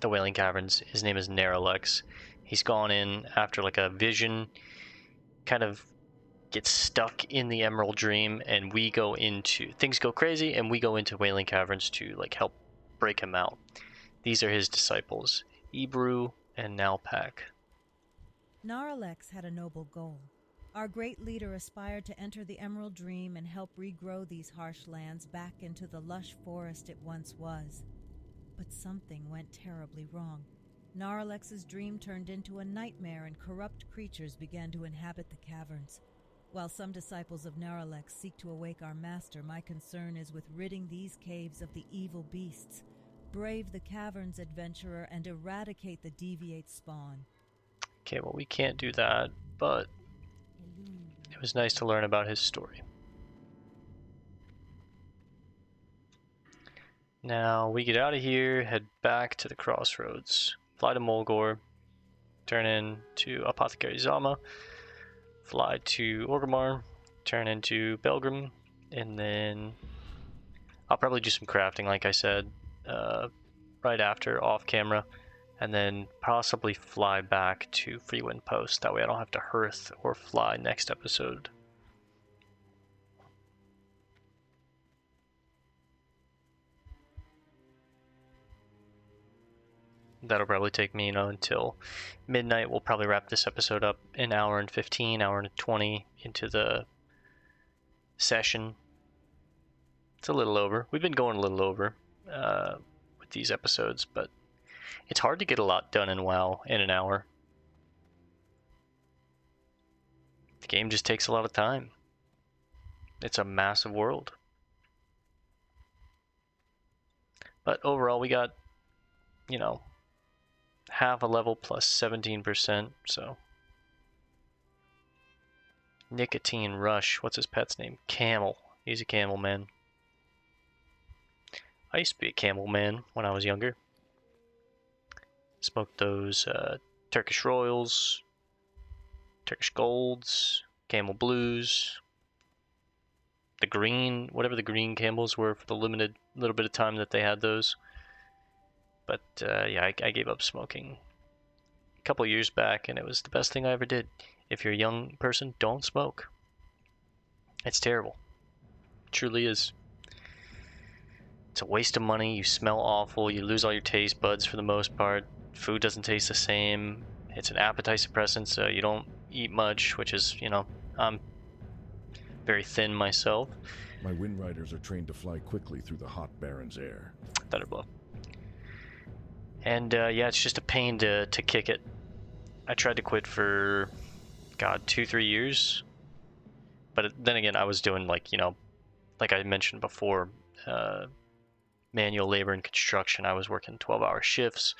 [SPEAKER 1] Wailing Caverns, his name is Naralex. He's gone in after like a vision, kind of gets stuck in the Emerald Dream, and we go into, things go crazy, and we go into Wailing Caverns to like help break him out. These are his disciples, Ebru and Nalpak.
[SPEAKER 5] Naralex had a noble goal. Our great leader aspired to enter the Emerald Dream and help regrow these harsh lands back into the lush forest it once was. But something went terribly wrong. Naralex's dream turned into a nightmare, and corrupt creatures began to inhabit the caverns. While some disciples of Naralex seek to awake our master, my concern is with ridding these caves of the evil beasts. Brave the caverns, adventurer, and eradicate the deviate spawn.
[SPEAKER 1] Okay, well, we can't do that, but it was nice to learn about his story. Now we get out of here, head back to the crossroads, fly to Mulgore, turn into Apothecary Zama, fly to Orgrimmar, turn into Belgrim, and then I'll probably do some crafting, like I said, right after, off camera, and then possibly fly back to Freewind Post. That way I don't have to hearth or fly next episode. That'll probably take me, until midnight. We'll probably wrap this episode up an hour and 15, hour and 20 into the session. It's a little over. We've been going a little over with these episodes, but it's hard to get a lot done in WoW in an hour. The game just takes a lot of time. It's a massive world. But overall, we got, you know, half a level plus 17%, so. Nicotine Rush. What's his pet's name? Camel. He's a camel man. I used to be a camel man when I was younger. Smoked those Turkish Royals, Turkish Golds, Camel Blues, the green, whatever the green camels were for the limited little bit of time that they had those. But yeah, I gave up smoking a couple years back, and it was the best thing I ever did. If you're a young person, don't smoke. It's terrible. It truly is. It's a waste of money. You smell awful. You lose all your taste buds for the most part. Food doesn't taste the same. It's an appetite suppressant, so you don't eat much, which is, you know, I'm very thin myself.
[SPEAKER 6] My wind riders are trained to fly quickly through the hot Baron's air.
[SPEAKER 1] Thunder Bluff. And yeah, it's just a pain to kick it. I tried to quit for, God, 2-3 years. But then again, I was doing, like, you know, like I mentioned before, manual labor and construction. I was working 12-hour shifts,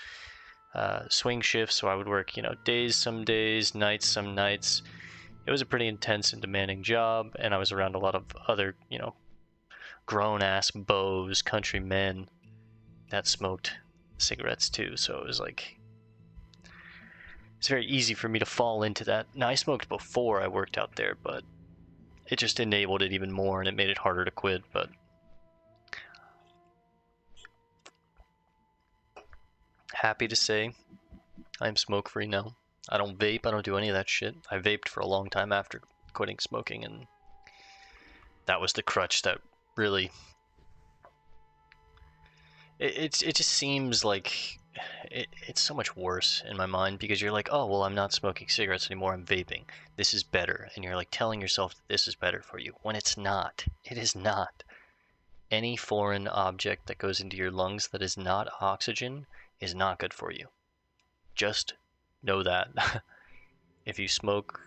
[SPEAKER 1] swing shifts, so I would work, you know, days some days, nights some nights. It was a pretty intense and demanding job, and I was around a lot of other, you know, grown-ass beaus, country men that smoked cigarettes too, so it was like, it's very easy for me to fall into that. Now, I smoked before I worked out there, but it just enabled it even more, and it made it harder to quit, but happy to say I'm smoke-free now. I don't vape, I don't do any of that shit. I vaped for a long time after quitting smoking, and that was the crutch that really... It just seems like it's so much worse in my mind, because you're like, oh, well, I'm not smoking cigarettes anymore, I'm vaping. This is better. And you're like telling yourself that this is better for you, when it's not. It is not. Any foreign object that goes into your lungs that is not oxygen is not good for you. Just know that. If you smoke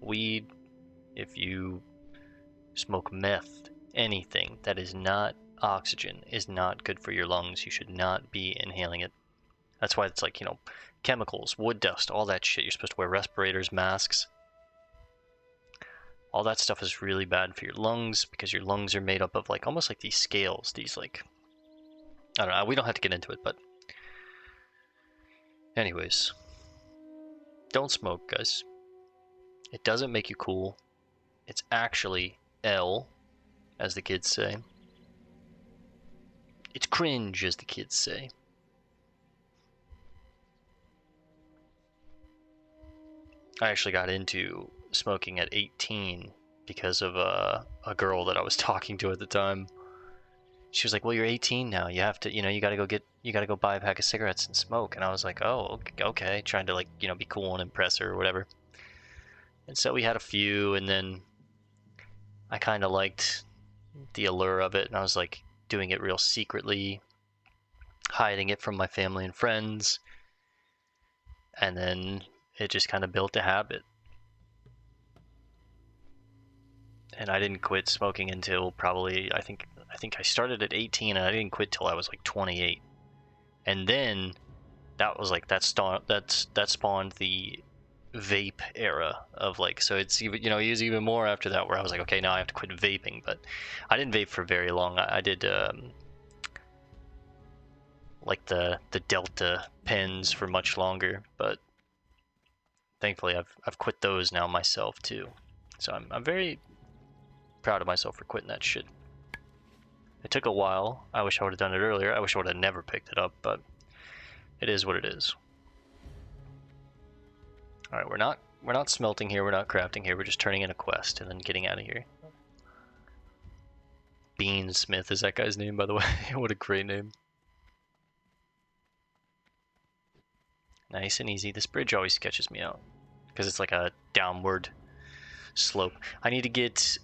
[SPEAKER 1] weed, if you smoke meth, anything that is not oxygen is not good for your lungs. You should not be inhaling it. That's why it's like, you know, chemicals, wood dust, all that shit. You're supposed to wear respirators, masks. All that stuff is really bad for your lungs, because your lungs are made up of, like, almost like these scales, these, like, I don't know, we don't have to get into it, but anyways, don't smoke, guys. It doesn't make you cool. It's actually L, as the kids say. It's cringe, as the kids say. I actually got into smoking at 18 because of a girl that I was talking to at the time. She was like, well, you're 18 now. You have to, you know, you gotta go buy a pack of cigarettes and smoke. And I was like, oh, okay. Trying to, like, you know, be cool and impress her or whatever. And so we had a few, and then I kind of liked the allure of it. And I was like doing it real secretly, hiding it from my family and friends. And then it just kind of built a habit. And I didn't quit smoking until probably, I think I started at 18, and I didn't quit till I was like 28. And then that was like, that spawned the vape era of, like, so it's even, you know, it was even more after that, where I was like, okay, now I have to quit vaping. But I didn't vape for very long. I did like the Delta pens for much longer, but thankfully I've quit those now myself too. So I'm very proud of myself for quitting that shit. It took a while. I wish I would have done it earlier. I wish I would have never picked it up, but it is what it is. All right, we're not smelting here. We're not crafting here. We're just turning in a quest and then getting out of here. Beansmith is that guy's name, by the way. What a great name. Nice and easy. This bridge always sketches me out because it's like a downward slope. I need to get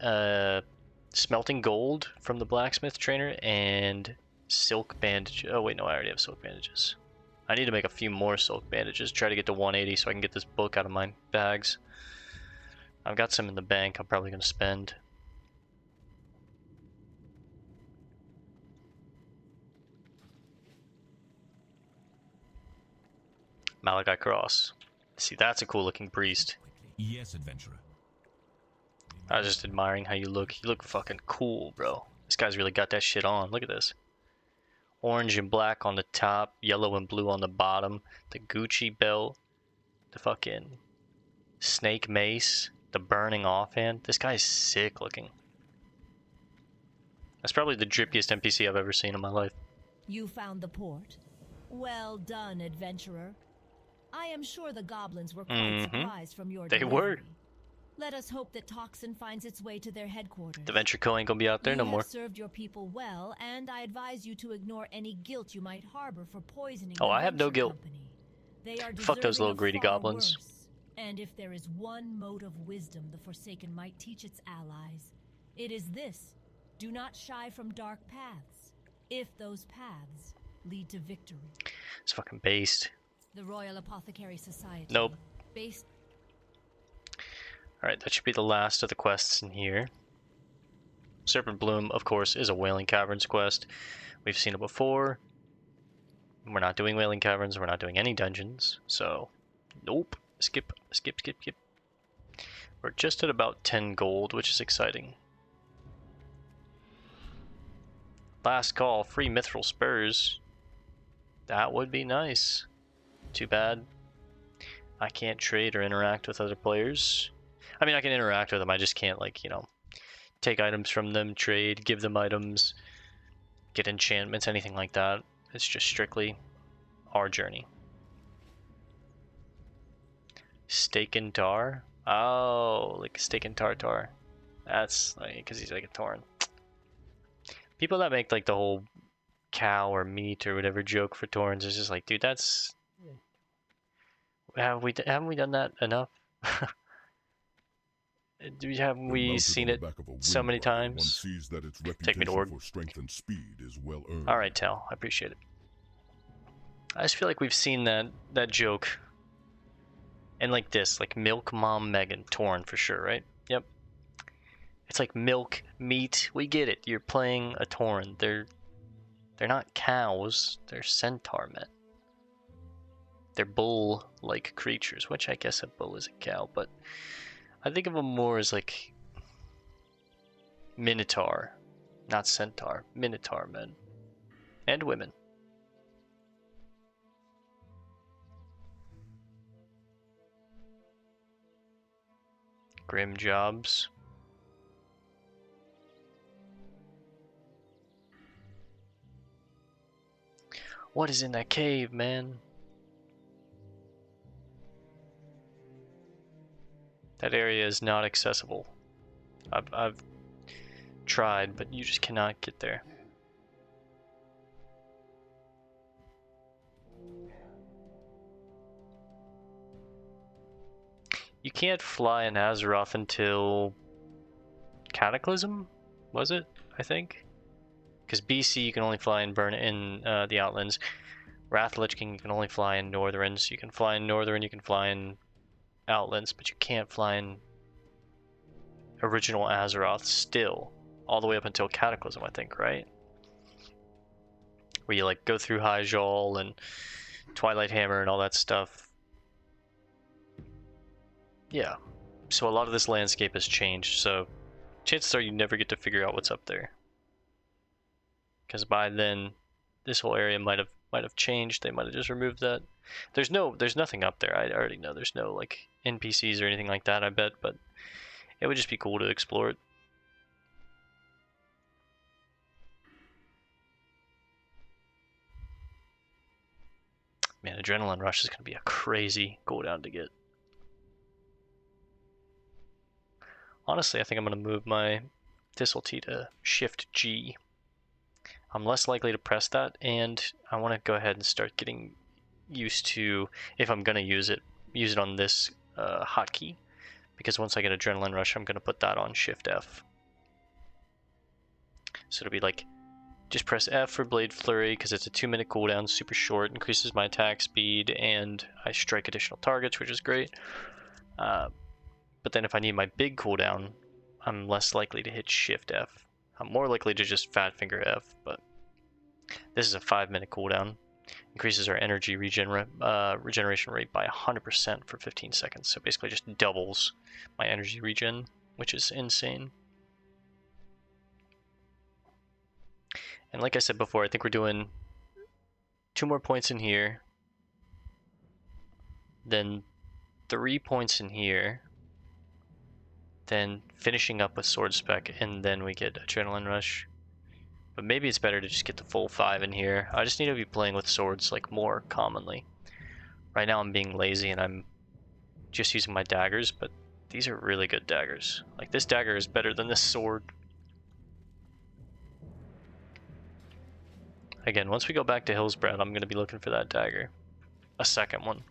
[SPEAKER 1] smelting gold from the blacksmith trainer and silk bandage. Oh wait, no, I already have silk bandages. I need to make a few more silk bandages, try to get to 180 so I can get this book out of my bags. I've got some in the bank I'm probably going to spend. Malachi Cross. See, that's a cool looking priest.
[SPEAKER 7] Yes, adventurer.
[SPEAKER 1] I was just admiring how you look. You look fucking cool, bro. This guy's really got that shit on. Look at this. Orange and black on the top, yellow and blue on the bottom, the Gucci belt, the fucking snake mace, the burning offhand. This guy's sick looking. That's probably the drippiest NPC I've ever seen in my life.
[SPEAKER 8] You found the port? Well done, adventurer. I am sure the goblins were quite surprised from your
[SPEAKER 1] They were.
[SPEAKER 8] Let us hope that Toxin finds its way to their headquarters.
[SPEAKER 1] The Venture Co ain't gonna be out there no more.
[SPEAKER 8] You have served your people well, and I advise you to ignore any guilt you might harbor for poisoning
[SPEAKER 1] Oh,
[SPEAKER 8] the
[SPEAKER 1] I have no
[SPEAKER 8] Venture
[SPEAKER 1] guilt.
[SPEAKER 8] Company. They are
[SPEAKER 1] Fuck those
[SPEAKER 8] deserving
[SPEAKER 1] little
[SPEAKER 8] of
[SPEAKER 1] greedy
[SPEAKER 8] far
[SPEAKER 1] goblins.
[SPEAKER 8] worse. And if there is one mode of wisdom the Forsaken might teach its allies, it is this: do not shy from dark paths, if those paths lead to victory.
[SPEAKER 1] It's fucking based.
[SPEAKER 8] The Royal Apothecary Society.
[SPEAKER 1] Nope.
[SPEAKER 8] Based.
[SPEAKER 1] Alright, that should be the last of the quests in here. Serpent Bloom, of course, is a Wailing Caverns quest. We've seen it before. We're not doing Wailing Caverns, we're not doing any dungeons, so nope. Skip. We're just at about 10 gold, which is exciting. Last call, free mithril spurs. That would be nice. Too bad I can't trade or interact with other players. I mean, I can interact with them, I just can't, like, you know, take items from them, trade, give them items, get enchantments, anything like that. It's just strictly our journey. Steak and tar? Oh, like steak and tartar. That's like, because he's like a Tauren. People that make like the whole cow or meat or whatever joke for Taurens is just like, dude, that's... Haven't we done that enough? Haven't we seen it so many times?
[SPEAKER 2] One sees that its
[SPEAKER 1] Take me to
[SPEAKER 2] reputation
[SPEAKER 1] Org.
[SPEAKER 2] for strength and speed is well earned.
[SPEAKER 1] Alright, Tal, I appreciate it. I just feel like we've seen that joke. And like this, like Milk Mom Megan, Tauren for sure, right? Yep. It's like milk, meat, we get it. You're playing a Tauren. They're not cows, they're centaur men. They're bull-like creatures, which I guess a bull is a cow, but I think of them more as like minotaur, not centaur, minotaur men. And women. Grim jobs. What is in that cave, man? That area is not accessible. I've tried, but you just cannot get there. You can't fly in Azeroth until Cataclysm, was it? I think. Because BC you can only fly in the Outlands. Wrath Lich King you can only fly in Northrend. So you can fly in Northern, you can fly in Outlands, but you can't fly in original Azeroth still, all the way up until Cataclysm, I think, right? Where you like go through Hyjal and Twilight Hammer and all that stuff. Yeah, so a lot of this landscape has changed, so chances are you never get to figure out what's up there. Because by then, this whole area might have changed. They might have just removed that. There's nothing up there. I already know. There's no like NPCs or anything like that, I bet, but it would just be cool to explore it. Man, Adrenaline Rush is going to be a crazy go down to get. Honestly, I think I'm going to move my Thistle Tea to Shift G. I'm less likely to press that, and I want to go ahead and start getting used to, if I'm going to use it on this hotkey, because once I get Adrenaline Rush, I'm going to put that on Shift F. So it'll be like, just press F for Blade Flurry because it's a 2-minute cooldown, super short, increases my attack speed, and I strike additional targets, which is great. But then if I need my big cooldown, I'm less likely to hit Shift F. I'm more likely to just Fat Finger F, but this is a 5-minute cooldown. Increases our energy regeneration rate by 100% for 15 seconds. So basically just doubles my energy regen, which is insane. And like I said before, I think we're doing 2 more points in here, then 3 points in here, then finishing up with Sword Spec, and then we get Adrenaline Rush. But maybe it's better to just get the full 5 in here. I just need to be playing with swords like more commonly. Right now I'm being lazy and I'm just using my daggers, but these are really good daggers. Like, this dagger is better than this sword. Again, once we go back to Hillsbrad, I'm going to be looking for that dagger. A second one.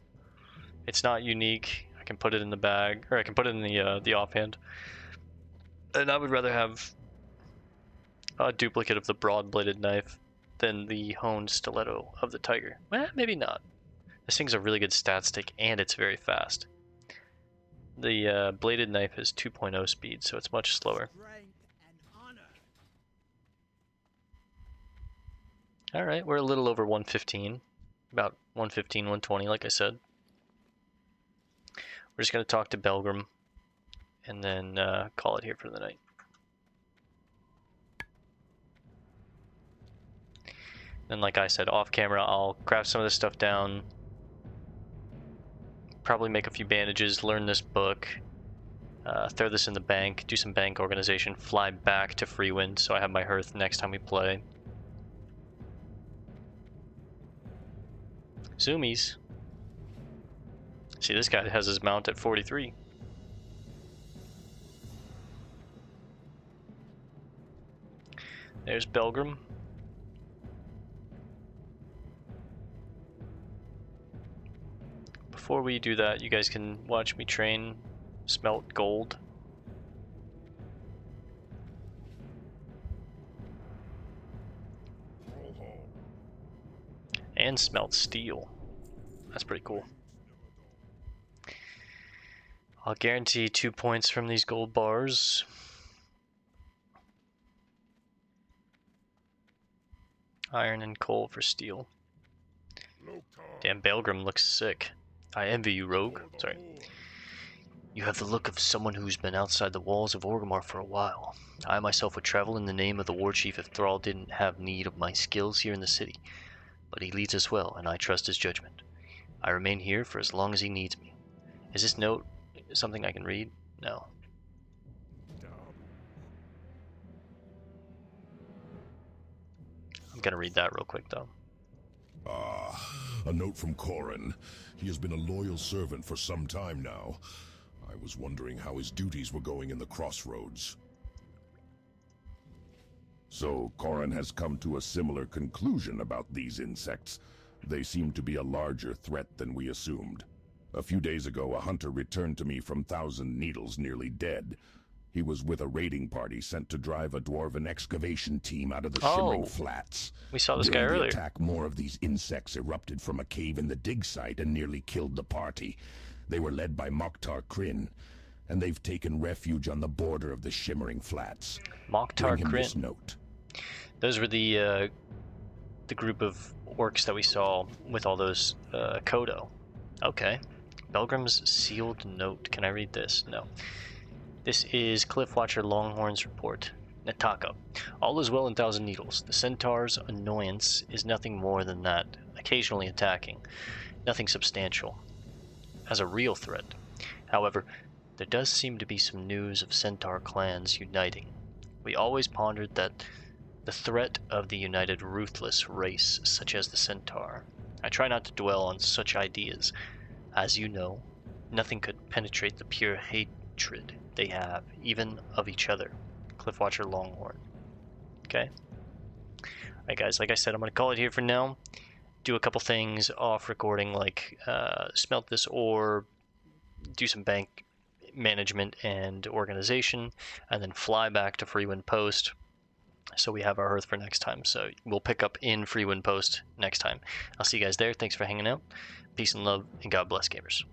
[SPEAKER 1] It's not unique. I can put it in the bag, or I can put it in the offhand. And I would rather have a duplicate of the broad-bladed knife than the honed stiletto of the tiger. Well, maybe not. This thing's a really good stat stick, and it's very fast. The bladed knife has 2.0 speed, so it's much slower. Alright, we're a little over 115. About 115, 120, like I said. We're just going to talk to Belgrim, and then call it here for the night. And like I said, off camera, I'll craft some of this stuff down. Probably make a few bandages, learn this book, throw this in the bank, do some bank organization, fly back to Freewind so I have my hearth next time we play. Zoomies. See, this guy has his mount at 43. There's Belgrim. Before we do that, you guys can watch me train, smelt gold. And smelt steel. That's pretty cool. I'll guarantee 2 points from these gold bars. Iron and coal for steel. Damn, Belgrim looks sick. I envy you, rogue. Sorry. You have the look of someone who's been outside the walls of Orgrimmar for a while. I myself would travel in the name of the war chief if Thrall didn't have need of my skills here in the city. But he leads us well, and I trust his judgment. I remain here for as long as he needs me. Is this note something I can read? No. I'm gonna read that real quick, though.
[SPEAKER 6] A note from Corin. He has been a loyal servant for some time now. I was wondering how his duties were going in the crossroads. So, Corin has come to a similar conclusion about these insects. They seem to be a larger threat than we assumed. A few days ago, a hunter returned to me from Thousand Needles nearly dead. He was with a raiding party sent to drive a dwarven excavation team out of the Shimmering Flats.
[SPEAKER 1] We saw this guy
[SPEAKER 6] During the
[SPEAKER 1] earlier.
[SPEAKER 6] attack, more of these insects erupted from a cave in the dig site and nearly killed the party. They were led by Mokhtar Kryn, and they've taken refuge on the border of the Shimmering Flats.
[SPEAKER 1] Mokhtar
[SPEAKER 6] Bring him this
[SPEAKER 1] Kryn.
[SPEAKER 6] note.
[SPEAKER 1] Those were the group of orcs that we saw with all those Kodo. Okay. Belgrim's sealed note. Can I read this? No. This is Cliffwatcher Longhorn's report. Nataka. All is well in Thousand Needles. The centaur's annoyance is nothing more than that, occasionally attacking. Nothing substantial. As a real threat. However, there does seem to be some news of centaur clans uniting. We always pondered that the threat of the united ruthless race such as the centaur. I try not to dwell on such ideas. As you know, nothing could penetrate the pure hatred they have, even of each other. Cliffwatcher Longhorn. Okay? Alright guys, like I said, I'm going to call it here for now. Do a couple things off recording, like smelt this ore, do some bank management and organization, and then fly back to Freewind Post. So we have our hearth for next time. So we'll pick up in Freewind Post next time. I'll see you guys there. Thanks for hanging out. Peace and love, and God bless, gamers.